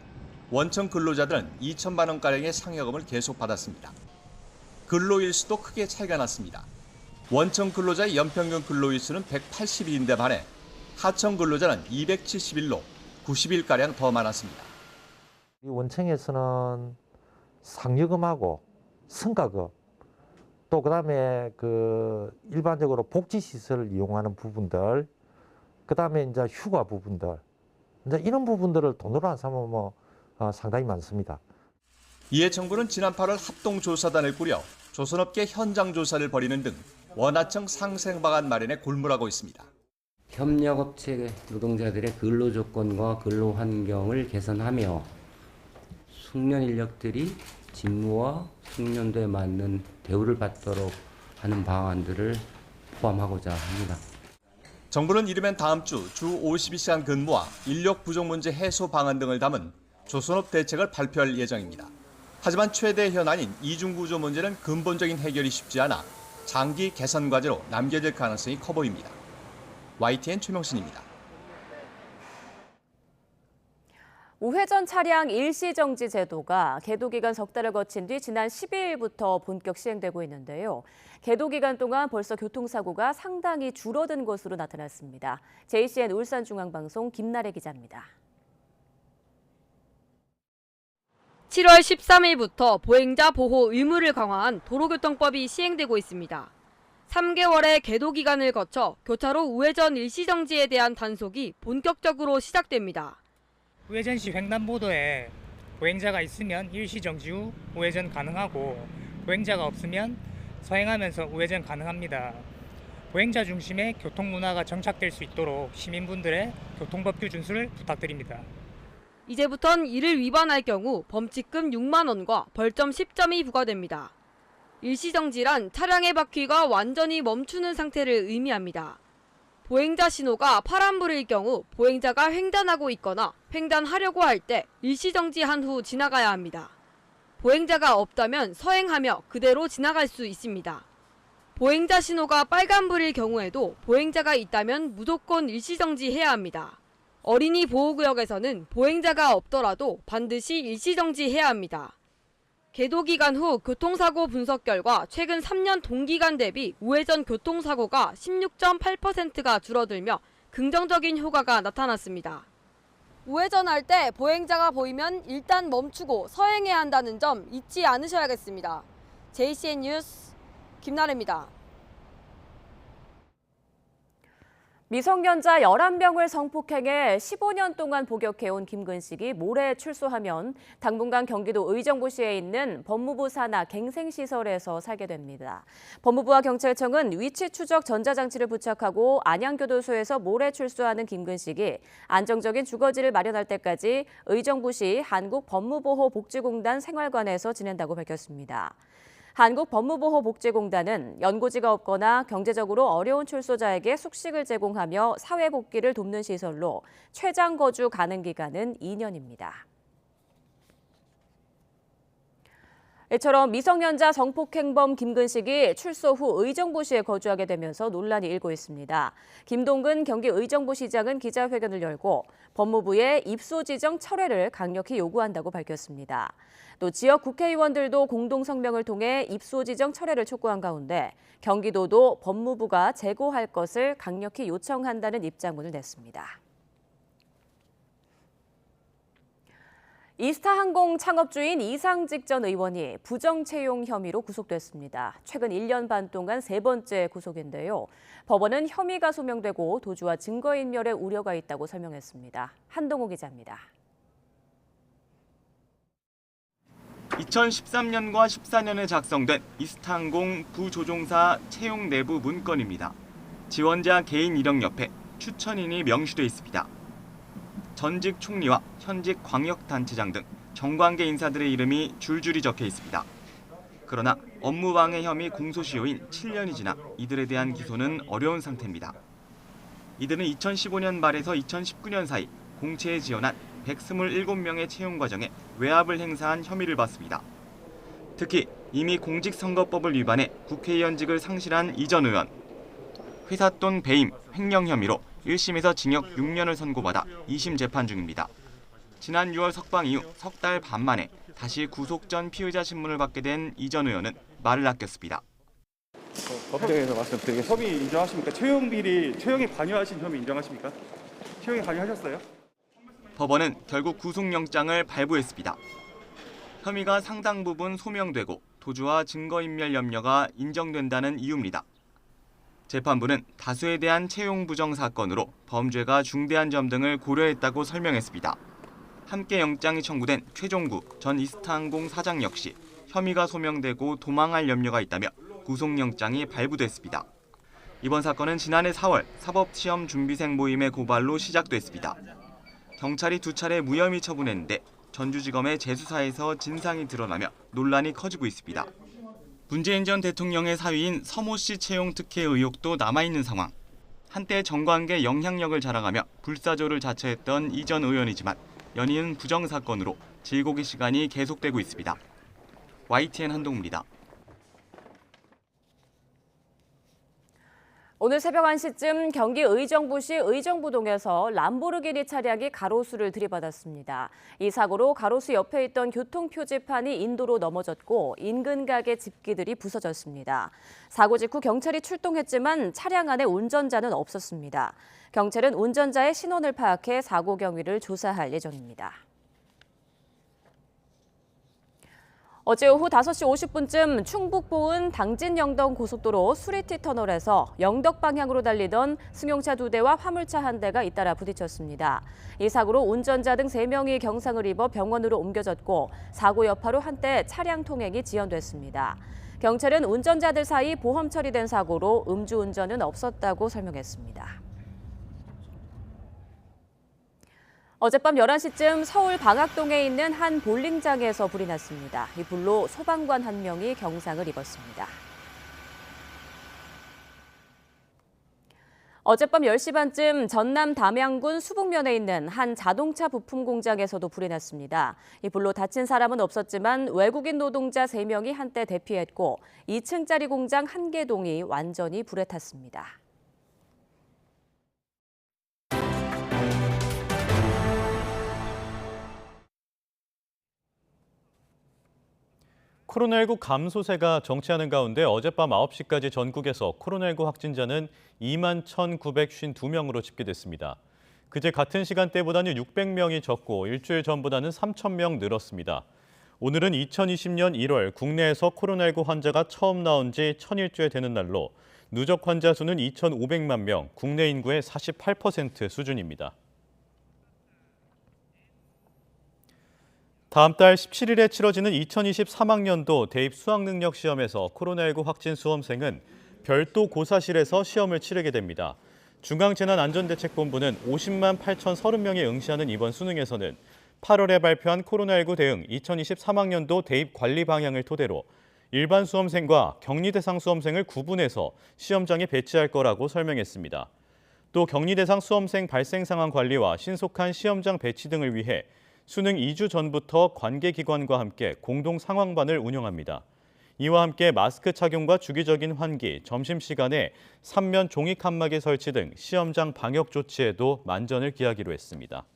원청 근로자들은 2,000만 원가량의 상여금을 계속 받았습니다. 근로일수도 크게 차이가 났습니다. 원청 근로자의 연평균 근로일수는 180일인데 반해 하청 근로자는 271로 90일가량 더 많았습니다. 이 원청에서는 상여금하고 성과급, 또 그다음에 일반적으로 복지시설을 이용하는 부분들, 그다음에 이제 휴가 부분들, 이제 이런 부분들을 돈으로 안 사면 상당히 많습니다. 이에 정부는 지난 8월 합동조사단을 꾸려 조선업계 현장 조사를 벌이는 등 원하청 상생 방안 마련에 골몰하고 있습니다. 협력업체 노동자들의 근로 조건과 근로 환경을 개선하며 숙련 인력들이 직무와 숙련도에 맞는 대우를 받도록 하는 방안들을 포함하고자 합니다. 정부는 이르면 다음 주 52시간 근무와 인력 부족 문제 해소 방안 등을 담은 조선업 대책을 발표할 예정입니다. 하지만 최대 현안인 이중구조 문제는 근본적인 해결이 쉽지 않아 장기 개선 과제로 남겨질 가능성이 커 보입니다. YTN 최명신입니다. 우회전 차량 일시정지 제도가 계도기간 석 달을 거친 뒤 지난 12일부터 본격 시행되고 있는데요. 계도기간 동안 벌써 교통사고가 상당히 줄어든 것으로 나타났습니다. JCN 울산중앙방송 김나래 기자입니다. 7월 13일부터 보행자 보호 의무를 강화한 도로교통법이 시행되고 있습니다. 3개월의 계도기간을 거쳐 교차로 우회전 일시정지에 대한 단속이 본격적으로 시작됩니다. 우회전 시 횡단보도에 보행자가 있으면 일시정지 후 우회전 가능하고 보행자가 없으면 서행하면서 우회전 가능합니다. 보행자 중심의 교통문화가 정착될 수 있도록 시민분들의 교통법규 준수를 부탁드립니다. 이제부턴 이를 위반할 경우 범칙금 6만 원과 벌점 10점이 부과됩니다. 일시정지란 차량의 바퀴가 완전히 멈추는 상태를 의미합니다. 보행자 신호가 파란불일 경우 보행자가 횡단하고 있거나 횡단하려고 할 때 일시정지한 후 지나가야 합니다. 보행자가 없다면 서행하며 그대로 지나갈 수 있습니다. 보행자 신호가 빨간불일 경우에도 보행자가 있다면 무조건 일시정지해야 합니다. 어린이 보호구역에서는 보행자가 없더라도 반드시 일시정지해야 합니다. 계도기간 후 교통사고 분석 결과 최근 3년 동기간 대비 우회전 교통사고가 16.8%가 줄어들며 긍정적인 효과가 나타났습니다. 우회전할 때 보행자가 보이면 일단 멈추고 서행해야 한다는 점 잊지 않으셔야겠습니다. JCN 뉴스 김나래입니다. 미성년자 11명을 성폭행해 15년 동안 복역해온 김근식이 모레 출소하면 당분간 경기도 의정부시에 있는 법무부 산하 갱생시설에서 살게 됩니다. 법무부와 경찰청은 위치 추적 전자장치를 부착하고 안양교도소에서 모레 출소하는 김근식이 안정적인 주거지를 마련할 때까지 의정부시 한국법무보호복지공단 생활관에서 지낸다고 밝혔습니다. 한국법무보호복지공단은 연고지가 없거나 경제적으로 어려운 출소자에게 숙식을 제공하며 사회복귀를 돕는 시설로 최장 거주 가능 기간은 2년입니다. 이처럼 미성년자 성폭행범 김근식이 출소 후 의정부시에 거주하게 되면서 논란이 일고 있습니다. 김동근 경기 의정부시장은 기자회견을 열고 법무부의 입소 지정 철회를 강력히 요구한다고 밝혔습니다. 또 지역 국회의원들도 공동 성명을 통해 입소 지정 철회를 촉구한 가운데 경기도도 법무부가 재고할 것을 강력히 요청한다는 입장문을 냈습니다. 이스타항공 창업주인 이상직 전 의원이 부정채용 혐의로 구속됐습니다. 최근 1년 반 동안 세 번째 구속인데요. 법원은 혐의가 소명되고 도주와 증거인멸의 우려가 있다고 설명했습니다. 한동호 기자입니다. 2013년과 14년에 작성된 이스타항공 부조종사 채용 내부 문건입니다. 지원자 개인 이력 옆에 추천인이 명시돼 있습니다. 전직 총리와 현직 광역단체장 등 정관계 인사들의 이름이 줄줄이 적혀 있습니다. 그러나 업무방해 혐의 공소시효인 7년이 지나 이들에 대한 기소는 어려운 상태입니다. 이들은 2015년 말에서 2019년 사이 공채에 지원한 127명의 채용 과정에 외압을 행사한 혐의를 받습니다. 특히 이미 공직선거법을 위반해 국회의원직을 상실한 이 전 의원. 회사 돈 배임, 횡령 혐의로 1심에서 징역 6년을 선고받아 2심 재판 중입니다. 지난 6월 석방 이후 석 달 반 만에 다시 구속 전 피의자 신문을 받게 된 이 전 의원은 말을 아꼈습니다. 법정에서 말씀드리겠습니다. 혐의 인정하십니까? 채용에 관여하신 혐의 인정하십니까? 채용에 관여하셨어요? 법원은 결국 구속영장을 발부했습니다. 혐의가 상당 부분 소명되고 도주와 증거인멸 염려가 인정된다는 이유입니다. 재판부는 다수에 대한 채용 부정 사건으로 범죄가 중대한 점 등을 고려했다고 설명했습니다. 함께 영장이 청구된 최종구 전 이스타항공 사장 역시 혐의가 소명되고 도망할 염려가 있다며 구속영장이 발부됐습니다. 이번 사건은 지난해 4월 사법시험준비생 모임의 고발로 시작됐습니다. 경찰이 2차례 무혐의 처분했는데 전주지검의 재수사에서 진상이 드러나며 논란이 커지고 있습니다. 문재인 전 대통령의 사위인 서모 씨 채용 특혜 의혹도 남아있는 상황. 한때 정관계 영향력을 자랑하며 불사조를 자처했던 이 전 의원이지만 연이은 부정사건으로 질곡의 시간이 계속되고 있습니다. YTN 한동우입니다. 오늘 새벽 1시쯤 경기 의정부시 의정부동에서 람보르기니 차량이 가로수를 들이받았습니다. 이 사고로 가로수 옆에 있던 교통표지판이 인도로 넘어졌고 인근 가게 집기들이 부서졌습니다. 사고 직후 경찰이 출동했지만 차량 안에 운전자는 없었습니다. 경찰은 운전자의 신원을 파악해 사고 경위를 조사할 예정입니다. 어제 오후 5시 50분쯤 충북 보은 당진-영덕 고속도로 수리티 터널에서 영덕 방향으로 달리던 승용차 2대와 화물차 1대가 잇따라 부딪혔습니다. 이 사고로 운전자 등 3명이 경상을 입어 병원으로 옮겨졌고 사고 여파로 한때 차량 통행이 지연됐습니다. 경찰은 운전자들 사이 보험 처리된 사고로 음주운전은 없었다고 설명했습니다. 어젯밤 11시쯤 서울 방학동에 있는 한 볼링장에서 불이 났습니다. 이 불로 소방관 1명이 경상을 입었습니다. 어젯밤 10시 반쯤 전남 담양군 수북면에 있는 한 자동차 부품 공장에서도 불이 났습니다. 이 불로 다친 사람은 없었지만 외국인 노동자 3명이 한때 대피했고 2층짜리 공장 1개동이 완전히 불에 탔습니다. 코로나19 감소세가 정치하는 가운데 어젯밤 9시까지 전국에서 코로나19 확진자는 2만 1,952명으로 집계됐습니다. 그제 같은 시간대보다는 600명이 적고 일주일 전보다는 3,000명 늘었습니다. 오늘은 2020년 1월 국내에서 코로나19 환자가 처음 나온 지 1,000일째 되는 날로 누적 환자 수는 2,500만 명, 국내 인구의 48% 수준입니다. 다음 달 17일에 치러지는 2023학년도 대입 수학능력 시험에서 코로나19 확진 수험생은 별도 고사실에서 시험을 치르게 됩니다. 중앙재난안전대책본부는 50만 8,030명이 응시하는 이번 수능에서는 8월에 발표한 코로나19 대응 2023학년도 대입 관리 방향을 토대로 일반 수험생과 격리 대상 수험생을 구분해서 시험장에 배치할 거라고 설명했습니다. 또 격리 대상 수험생 발생 상황 관리와 신속한 시험장 배치 등을 위해 수능 2주 전부터 관계기관과 함께 공동 상황반을 운영합니다. 이와 함께 마스크 착용과 주기적인 환기, 점심시간에 3면 종이 칸막이 설치 등 시험장 방역 조치에도 만전을 기하기로 했습니다.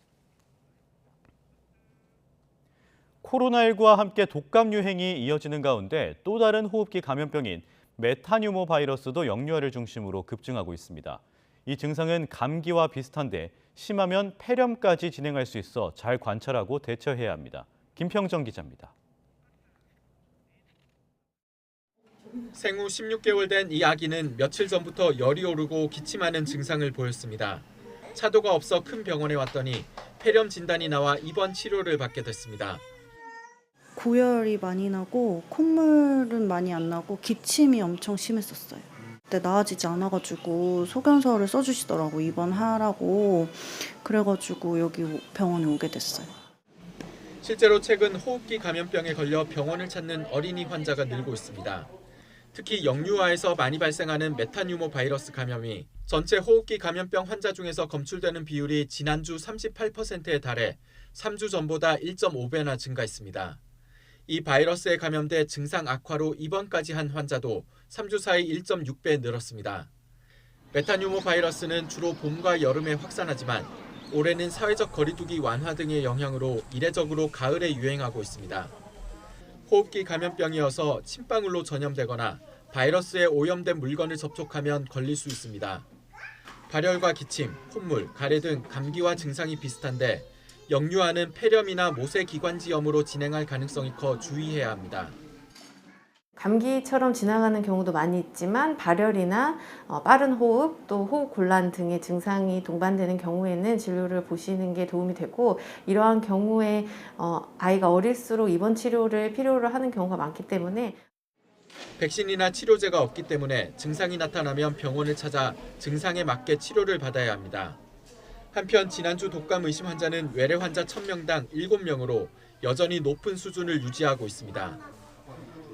코로나19와 함께 독감 유행이 이어지는 가운데 또 다른 호흡기 감염병인 메타뉴모 바이러스도 영유아를 중심으로 급증하고 있습니다. 이 증상은 감기와 비슷한데 심하면 폐렴까지 진행할 수 있어 잘 관찰하고 대처해야 합니다. 김평정 기자입니다. 생후 16개월 된 이 아기는 며칠 전부터 열이 오르고 기침하는 증상을 보였습니다. 차도가 없어 큰 병원에 왔더니 폐렴 진단이 나와 입원 치료를 받게 됐습니다. 고열이 많이 나고 콧물은 많이 안 나고 기침이 엄청 심했었어요. 그때 나아지지 않아가지고 소견서를 써주시더라고, 입원하라고. 그래가지고 여기 병원에 오게 됐어요. 실제로 최근 호흡기 감염병에 걸려 병원을 찾는 어린이 환자가 늘고 있습니다. 특히 영유아에서 많이 발생하는 메타뉴모 바이러스 감염이 전체 호흡기 감염병 환자 중에서 검출되는 비율이 지난주 38%에 달해 3주 전보다 1.5배나 증가했습니다. 이 바이러스에 감염돼 증상 악화로 입원까지 한 환자도 3주 사이 1.6배 늘었습니다. 메타뉴모 바이러스는 주로 봄과 여름에 확산하지만 올해는 사회적 거리두기 완화 등의 영향으로 이례적으로 가을에 유행하고 있습니다. 호흡기 감염병이어서 침방울로 전염되거나 바이러스에 오염된 물건을 접촉하면 걸릴 수 있습니다. 발열과 기침, 콧물, 가래 등 감기와 증상이 비슷한데 영유아는 폐렴이나 모세기관지염으로 진행할 가능성이 커 주의해야 합니다. 감기처럼 지나가는 경우도 많이 있지만 발열이나 빠른 호흡, 또 호흡 곤란 등의 증상이 동반되는 경우에는 진료를 보시는 게 도움이 되고, 이러한 경우에 아이가 어릴수록 입원 치료를 필요로 하는 경우가 많기 때문에 백신이나 치료제가 없기 때문에 증상이 나타나면 병원을 찾아 증상에 맞게 치료를 받아야 합니다. 한편 지난주 독감 의심 환자는 외래 환자 1000명당 7명으로 여전히 높은 수준을 유지하고 있습니다.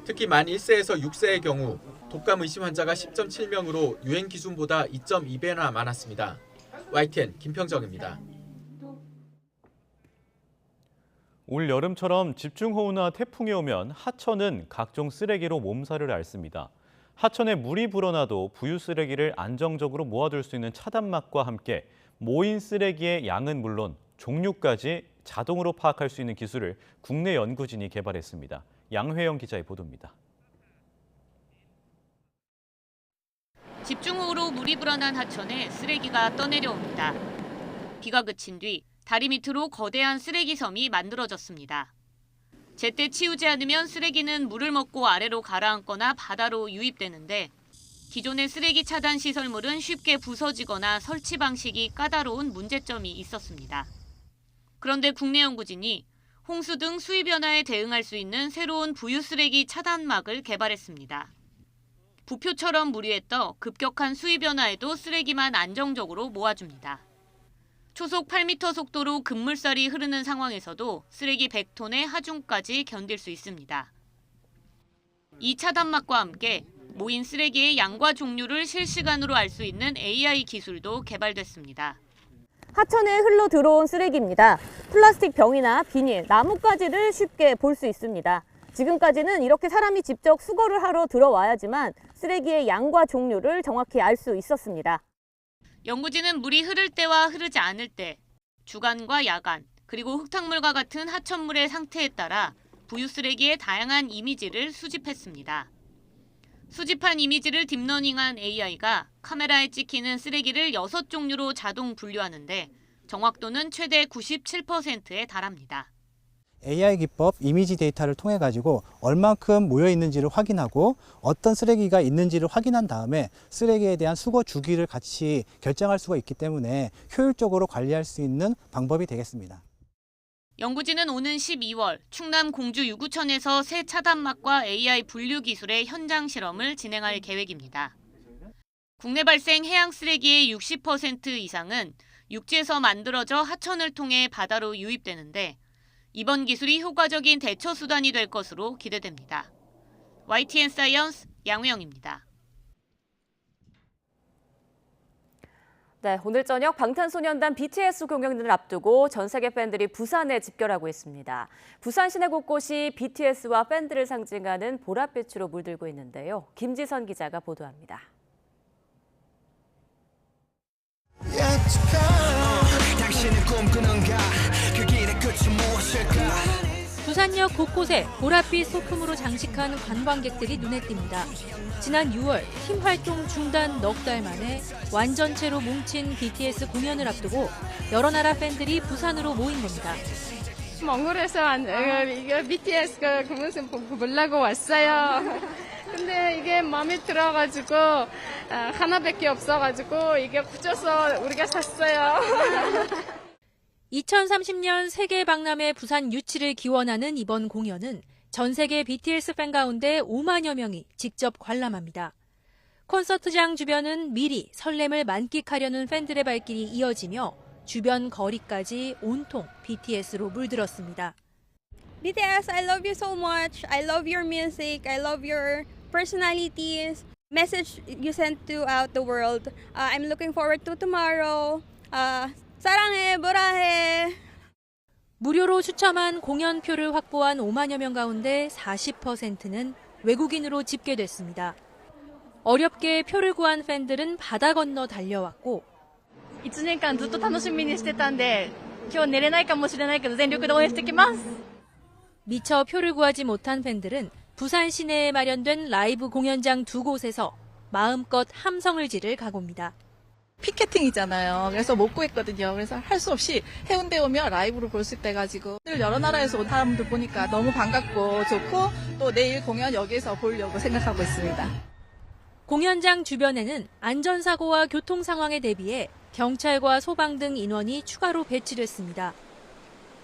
특히 만 1세에서 6세의 경우 독감 의심 환자가 10.7명으로 유행 기준보다 2.2배나 많았습니다. YTN 김평정입니다. 올 여름처럼 집중호우나 태풍이 오면 하천은 각종 쓰레기로 몸살을 앓습니다. 하천에 물이 불어나도 부유 쓰레기를 안정적으로 모아둘 수 있는 차단막과 함께 모인 쓰레기의 양은 물론 종류까지 자동으로 파악할 수 있는 기술을 국내 연구진이 개발했습니다. 양회영 기자의 보도입니다. 집중호우로 물이 불어난 하천에 쓰레기가 떠내려옵니다. 비가 그친 뒤 다리 밑으로 거대한 쓰레기 섬이 만들어졌습니다. 제때 치우지 않으면 쓰레기는 물을 먹고 아래로 가라앉거나 바다로 유입되는데 기존의 쓰레기 차단 시설물은 쉽게 부서지거나 설치 방식이 까다로운 문제점이 있었습니다. 그런데 국내 연구진이 홍수 등 수위 변화에 대응할 수 있는 새로운 부유 쓰레기 차단막을 개발했습니다. 부표처럼 물이 떠 급격한 수위 변화에도 쓰레기만 안정적으로 모아줍니다. 초속 8m 속도로 급물살이 흐르는 상황에서도 쓰레기 100톤의 하중까지 견딜 수 있습니다. 이 차단막과 함께 모인 쓰레기의 양과 종류를 실시간으로 알 수 있는 AI 기술도 개발됐습니다. 하천에 흘러 들어온 쓰레기입니다. 플라스틱 병이나 비닐, 나뭇가지를 쉽게 볼 수 있습니다. 지금까지는 이렇게 사람이 직접 수거를 하러 들어와야지만 쓰레기의 양과 종류를 정확히 알 수 있었습니다. 연구진은 물이 흐를 때와 흐르지 않을 때, 주간과 야간, 그리고 흙탕물과 같은 하천물의 상태에 따라 부유 쓰레기의 다양한 이미지를 수집했습니다. 수집한 이미지를 딥러닝한 AI가 카메라에 찍히는 쓰레기를 6종류로 자동 분류하는데 정확도는 최대 97%에 달합니다. AI 기법 이미지 데이터를 통해 가지고 얼만큼 모여 있는지를 확인하고 어떤 쓰레기가 있는지를 확인한 다음에 쓰레기에 대한 수거 주기를 같이 결정할 수가 있기 때문에 효율적으로 관리할 수 있는 방법이 되겠습니다. 연구진은 오는 12월 충남 공주 유구천에서 새 차단막과 AI 분류 기술의 현장 실험을 진행할 계획입니다. 국내 발생 해양 쓰레기의 60% 이상은 육지에서 만들어져 하천을 통해 바다로 유입되는데 이번 기술이 효과적인 대처 수단이 될 것으로 기대됩니다. YTN 사이언스 양회영입니다. 네, 오늘 저녁 방탄소년단 BTS 공연을 앞두고 전 세계 팬들이 부산에 집결하고 있습니다. 부산 시내 곳곳이 BTS와 팬들을 상징하는 보랏빛으로 물들고 있는데요. 김지선 기자가 보도합니다. 부산역 곳곳에 보랏빛 소품으로 장식한 관광객들이 눈에 띕니다. 지난 6월 팀 활동 중단 넉 달 만에 완전체로 뭉친 BTS 공연을 앞두고 여러 나라 팬들이 부산으로 모인 겁니다. 몽골에서 이게 BTS 공연 보려고 왔어요. 근데 이게 마음에 들어가지고 하나밖에 없어가지고 이게 굳어서 우리가 샀어요. 2030년 세계 박람회 부산 유치를 기원하는 이번 공연은 전 세계 BTS 팬 가운데 5만여 명이 직접 관람합니다. 콘서트장 주변은 미리 설렘을 만끽하려는 팬들의 발길이 이어지며 주변 거리까지 온통 BTS로 물들었습니다. BTS, I love you so much. I love your music. I love your personalities. Message you sent to out the world. I'm looking forward to tomorrow. 사랑해, 뭐라해. 무료로 추첨한 공연표를 확보한 5만여 명 가운데 40%는 외국인으로 집계됐습니다. 어렵게 표를 구한 팬들은 바다 건너 달려왔고 1年間ずっと楽しみにしてたんで今日寝れないかもしれないけど全力で応援してきます. 미처 표를 구하지 못한 팬들은 부산 시내에 마련된 라이브 공연장 두 곳에서 마음껏 함성을 지를 각오입니다. 피켓팅이잖아요. 그래서 못 구했거든요. 그래서 할 수 없이 해운대 오면 라이브로 볼 수 있대가지고 여러 나라에서 온 사람들 보니까 너무 반갑고 좋고 또 내일 공연 여기서 보려고 생각하고 있습니다. 공연장 주변에는 안전사고와 교통 상황에 대비해 경찰과 소방 등 인원이 추가로 배치됐습니다.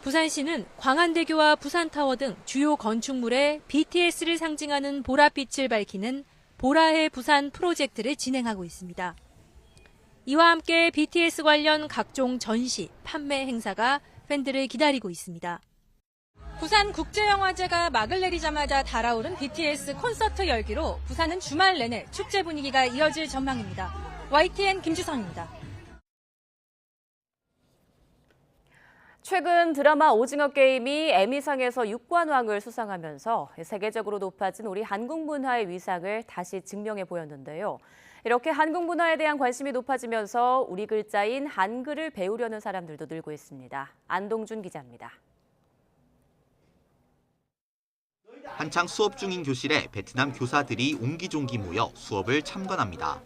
부산시는 광안대교와 부산타워 등 주요 건축물에 BTS를 상징하는 보랏빛을 밝히는 보라의 부산 프로젝트를 진행하고 있습니다. 이와 함께 BTS 관련 각종 전시, 판매 행사가 팬들을 기다리고 있습니다. 부산국제영화제가 막을 내리자마자 달아오른 BTS 콘서트 열기로 부산은 주말 내내 축제 분위기가 이어질 전망입니다. YTN 김주성입니다. 최근 드라마 오징어 게임이 에미상에서 6관왕을 수상하면서 세계적으로 높아진 우리 한국 문화의 위상을 다시 증명해 보였는데요. 이렇게 한국 문화에 대한 관심이 높아지면서 우리 글자인 한글을 배우려는 사람들도 늘고 있습니다. 안동준 기자입니다. 한창 수업 중인 교실에 베트남 교사들이 옹기종기 모여 수업을 참관합니다.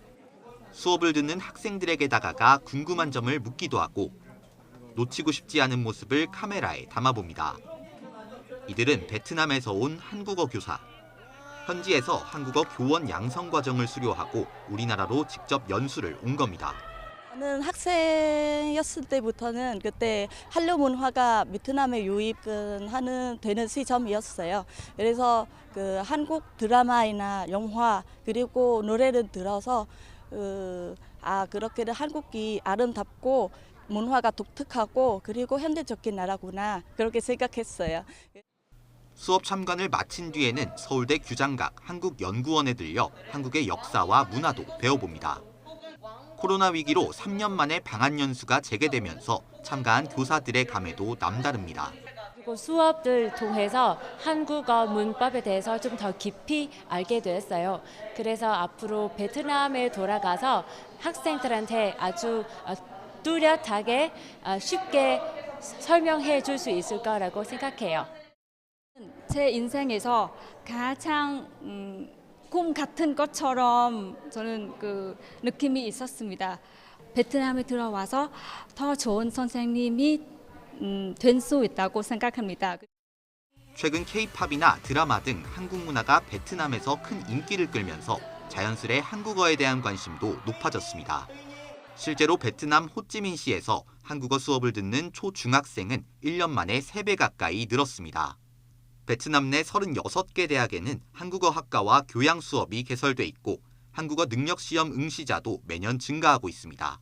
수업을 듣는 학생들에게 다가가 궁금한 점을 묻기도 하고 놓치고 싶지 않은 모습을 카메라에 담아봅니다. 이들은 베트남에서 온 한국어 교사. 현지에서 한국어 교원 양성 과정을 수료하고 우리나라로 직접 연수를 온 겁니다. 저는 학생이었을 때부터는 그때 한류 문화가 베트남에 유입하는 되는 시점이었어요. 그래서 그 한국 드라마나 영화 그리고 노래를 들어서 그렇게 한국이 아름답고 문화가 독특하고 그리고 현대적인 나라구나 그렇게 생각했어요. 수업 참관을 마친 뒤에는 서울대 규장각 한국연구원에 들려 한국의 역사와 문화도 배워봅니다. 코로나 위기로 3년 만에 방한 연수가 재개되면서 참가한 교사들의 감회도 남다릅니다. 그리고 수업을 통해서 한국어 문법에 대해서 좀 더 깊이 알게 됐어요. 그래서 앞으로 베트남에 돌아가서 학생들한테 아주 뚜렷하게 쉽게 설명해 줄 수 있을 거라고 생각해요. 제 인생에서 가장 꿈 같은 것처럼 저는 그 느낌이 있었습니다. 베트남에 들어와서 더 좋은 선생님이 될 수 있다고 생각합니다. 최근 K-팝이나 드라마 등 한국 문화가 베트남에서 큰 인기를 끌면서 자연스레 한국어에 대한 관심도 높아졌습니다. 실제로 베트남 호찌민시에서 한국어 수업을 듣는 초중학생은 1년 만에 3배 가까이 늘었습니다. 베트남 내 36개 대학에는 한국어 학과와 교양 수업이 개설돼 있고 한국어 능력 시험 응시자도 매년 증가하고 있습니다.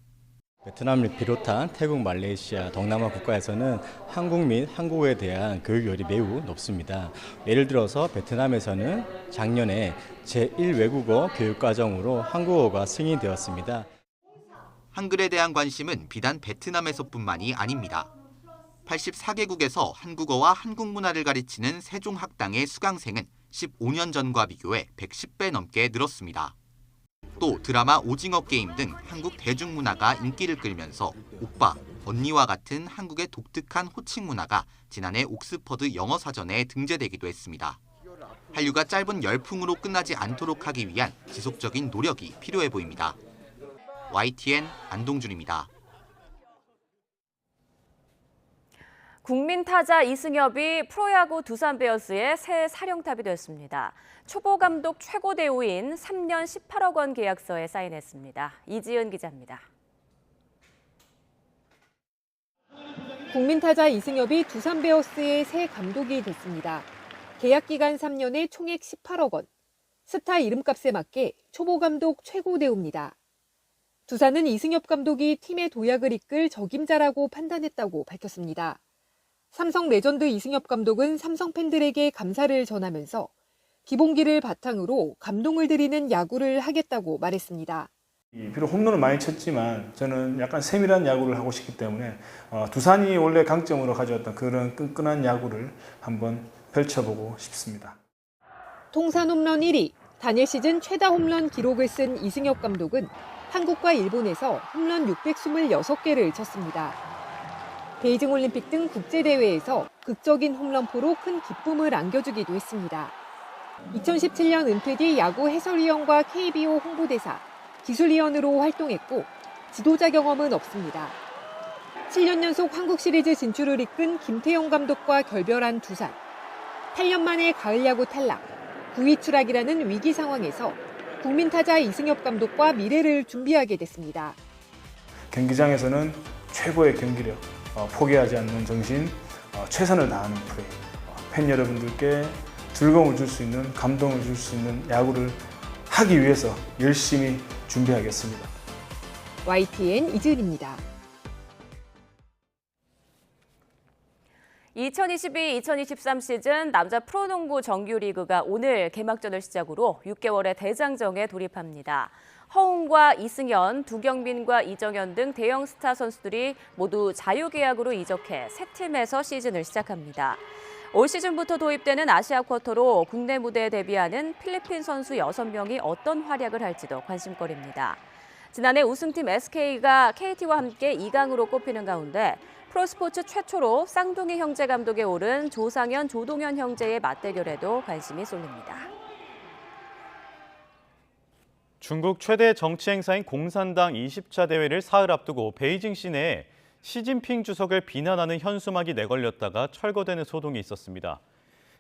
베트남을 비롯한 태국, 말레이시아, 동남아 국가에서는 한국 및 한국어에 대한 교육열이 매우 높습니다. 예를 들어서 베트남에서는 작년에 제1외국어 교육과정으로 한국어가 승인되었습니다. 한글에 대한 관심은 비단 베트남에서뿐만이 아닙니다. 84개국에서 한국어와 한국 문화를 가르치는 세종학당의 수강생은 15년 전과 비교해 110배 넘게 늘었습니다. 또 드라마 오징어 게임 등 한국 대중문화가 인기를 끌면서 오빠, 언니와 같은 한국의 독특한 호칭 문화가 지난해 옥스퍼드 영어사전에 등재되기도 했습니다. 한류가 짧은 열풍으로 끝나지 않도록 하기 위한 지속적인 노력이 필요해 보입니다. YTN 안동준입니다. 국민 타자 이승엽이 프로야구 두산 베어스의 새 사령탑이 됐습니다. 초보 감독 최고 대우인 3년 18억 원 계약서에 사인했습니다. 이지은 기자입니다. 국민 타자 이승엽이 두산 베어스의 새 감독이 됐습니다. 계약 기간 3년에 총액 18억 원. 스타 이름값에 맞게 초보 감독 최고 대우입니다. 두산은 이승엽 감독이 팀의 도약을 이끌 적임자라고 판단했다고 밝혔습니다. 삼성 레전드 이승엽 감독은 삼성 팬들에게 감사를 전하면서 기본기를 바탕으로 감동을 드리는 야구를 하겠다고 말했습니다. 비록 홈런을 많이 쳤지만 저는 약간 세밀한 야구를 하고 싶기 때문에 두산이 원래 강점으로 가져왔던 그런 끈끈한 야구를 한번 펼쳐보고 싶습니다. 통산 홈런 1위, 단일 시즌 최다 홈런 기록을 쓴 이승엽 감독은 한국과 일본에서 홈런 626개를 쳤습니다. 베이징 올림픽 등 국제대회에서 극적인 홈런포로 큰 기쁨을 안겨주기도 했습니다. 2017년 은퇴 뒤 야구 해설위원과 KBO 홍보대사, 기술위원으로 활동했고 지도자 경험은 없습니다. 7년 연속 한국 시리즈 진출을 이끈 김태형 감독과 결별한 두산. 8년 만에 가을 야구 탈락, 9위 추락이라는 위기 상황에서 국민 타자 이승엽 감독과 미래를 준비하게 됐습니다. 경기장에서는 최고의 경기력, 포기하지 않는 정신, 최선을 다하는 플레이, 팬 여러분들께 즐거움을 줄 수 있는, 감동을 줄 수 있는 야구를 하기 위해서 열심히 준비하겠습니다. YTN 이지은입니다. 2022-2023 시즌 남자 프로농구 정규리그가 오늘 개막전을 시작으로 6개월의 대장정에 돌입합니다. 허웅과 이승현, 두경민과 이정현 등 대형 스타 선수들이 모두 자유계약으로 이적해 새 팀에서 시즌을 시작합니다. 올 시즌부터 도입되는 아시아 쿼터로 국내 무대에 데뷔하는 필리핀 선수 6명이 어떤 활약을 할지도 관심거리입니다. 지난해 우승팀 SK가 KT와 함께 2강으로 꼽히는 가운데 프로스포츠 최초로 쌍둥이 형제 감독에 오른 조상현, 조동현 형제의 맞대결에도 관심이 쏠립니다. 중국 최대 정치 행사인 공산당 20차 대회를 사흘 앞두고 베이징 시내에 시진핑 주석을 비난하는 현수막이 내걸렸다가 철거되는 소동이 있었습니다.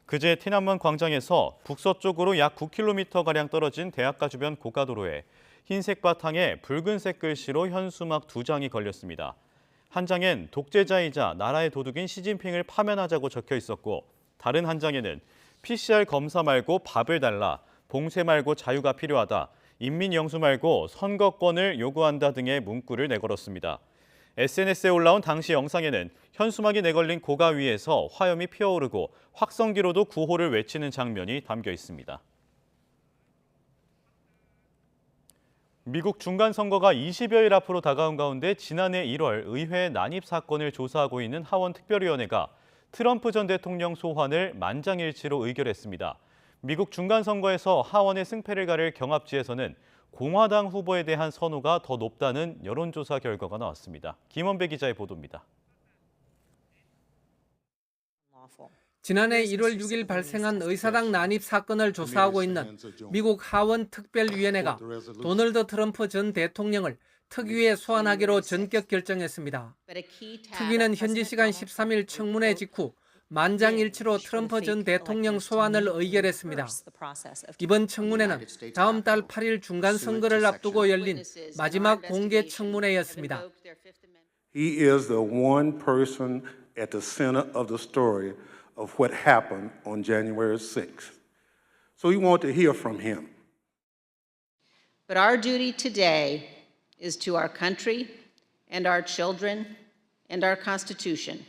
그제 티난먼 광장에서 북서쪽으로 약 9km가량 떨어진 대학가 주변 고가도로에 흰색 바탕에 붉은색 글씨로 현수막 2장이 걸렸습니다. 한 장엔 독재자이자 나라의 도둑인 시진핑을 파면하자고 적혀 있었고, 다른 한 장에는 PCR 검사 말고 밥을 달라, 봉쇄 말고 자유가 필요하다, 인민영수 말고 선거권을 요구한다 등의 문구를 내걸었습니다. SNS에 올라온 당시 영상에는 현수막이 내걸린 고가 위에서 화염이 피어오르고 확성기로도 구호를 외치는 장면이 담겨 있습니다. 미국 중간선거가 20여일 앞으로 다가온 가운데 지난해 1월 의회 난입 사건을 조사하고 있는 하원 특별위원회가 트럼프 전 대통령 소환을 만장일치로 의결했습니다. 미국 중간선거에서 하원의 승패를 가릴 경합지에서는 공화당 후보에 대한 선호가 더 높다는 여론조사 결과가 나왔습니다. 김원배 기자의 보도입니다. 지난해 1월 6일 발생한 의사당 난입 사건을 조사하고 있는 미국 하원 특별위원회가 도널드 트럼프 전 대통령을 특위에 소환하기로 전격 결정했습니다. 특위는 현지 시간 13일 청문회 직후 만장일치로 트럼프 전 대통령 소환을 의결했습니다. 이번 청문회는 다음 달 8일 중간선거를 앞두고 열린 마지막 공개 청문회였습니다. He is the one person at the center of the story of what happened on January 6th. So we want to hear from him. But our duty today is to our country and our children and our Constitution.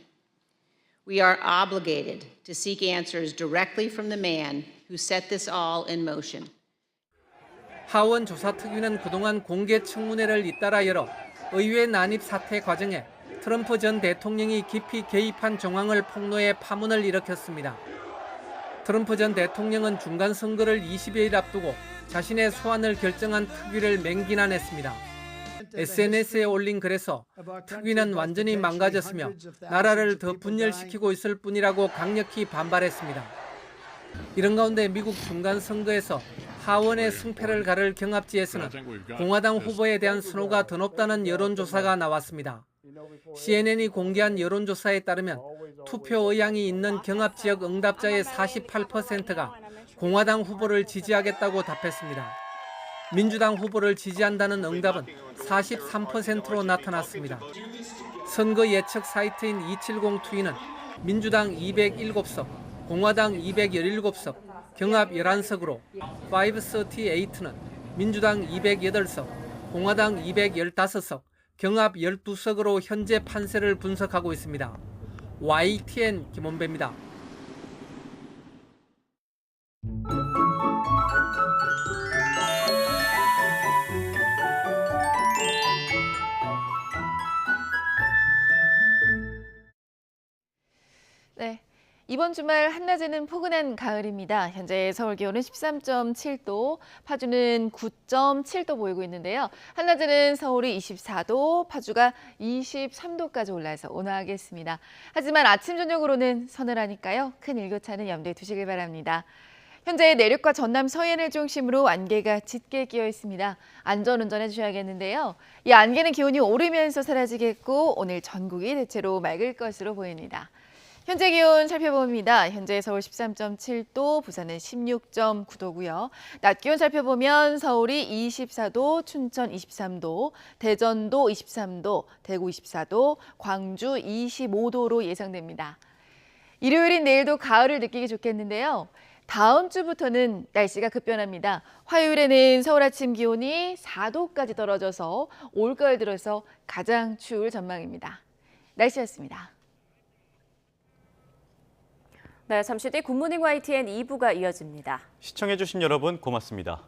We are obligated to seek answers directly from the man who set this all in motion. 하원 조사특위는 그동안 공개 청문회를 잇따라 열어 의회 난입 사태 과정에 트럼프 전 대통령이 깊이 개입한 정황을 폭로해 파문을 일으켰습니다. 트럼프 전 대통령은 중간선거를 20여일 앞두고 자신의 소환을 결정한 특위를 맹비난했습니다. SNS에 올린 글에서 특위는 완전히 망가졌으며 나라를 더 분열시키고 있을 뿐이라고 강력히 반발했습니다. 이런 가운데 미국 중간선거에서 하원의 승패를 가를 경합지에서는 공화당 후보에 대한 선호가 더 높다는 여론조사가 나왔습니다. CNN이 공개한 여론조사에 따르면 투표 의향이 있는 경합지역 응답자의 48%가 공화당 후보를 지지하겠다고 답했습니다. 민주당 후보를 지지한다는 응답은 43%로 나타났습니다. 선거 예측 사이트인 270투이는 민주당 207석, 공화당 217석, 경합 11석으로 538는 민주당 208석, 공화당 215석, 경합 12석으로 현재 판세를 분석하고 있습니다. YTN 김원배입니다. 네. 이번 주말 한낮에는 포근한 가을입니다. 현재 서울 기온은 13.7도, 파주는 9.7도 보이고 있는데요. 한낮에는 서울이 24도, 파주가 23도까지 올라서 온화하겠습니다. 하지만 아침, 저녁으로는 서늘하니까요. 큰 일교차는 염두에 두시길 바랍니다. 현재 내륙과 전남 서해안을 중심으로 안개가 짙게 끼어 있습니다. 안전운전해 주셔야겠는데요. 이 안개는 기온이 오르면서 사라지겠고 오늘 전국이 대체로 맑을 것으로 보입니다. 현재 기온 살펴봅니다. 현재 서울 13.7도, 부산은 16.9도고요. 낮 기온 살펴보면 서울이 24도, 춘천 23도, 대전도 23도, 대구 24도, 광주 25도로 예상됩니다. 일요일인 내일도 가을을 느끼기 좋겠는데요. 다음 주부터는 날씨가 급변합니다. 화요일에는 서울 아침 기온이 4도까지 떨어져서 올가을 들어서 가장 추울 전망입니다. 날씨였습니다. 네, 잠시 뒤 굿모닝 YTN 2부가 이어집니다. 시청해주신 여러분 고맙습니다.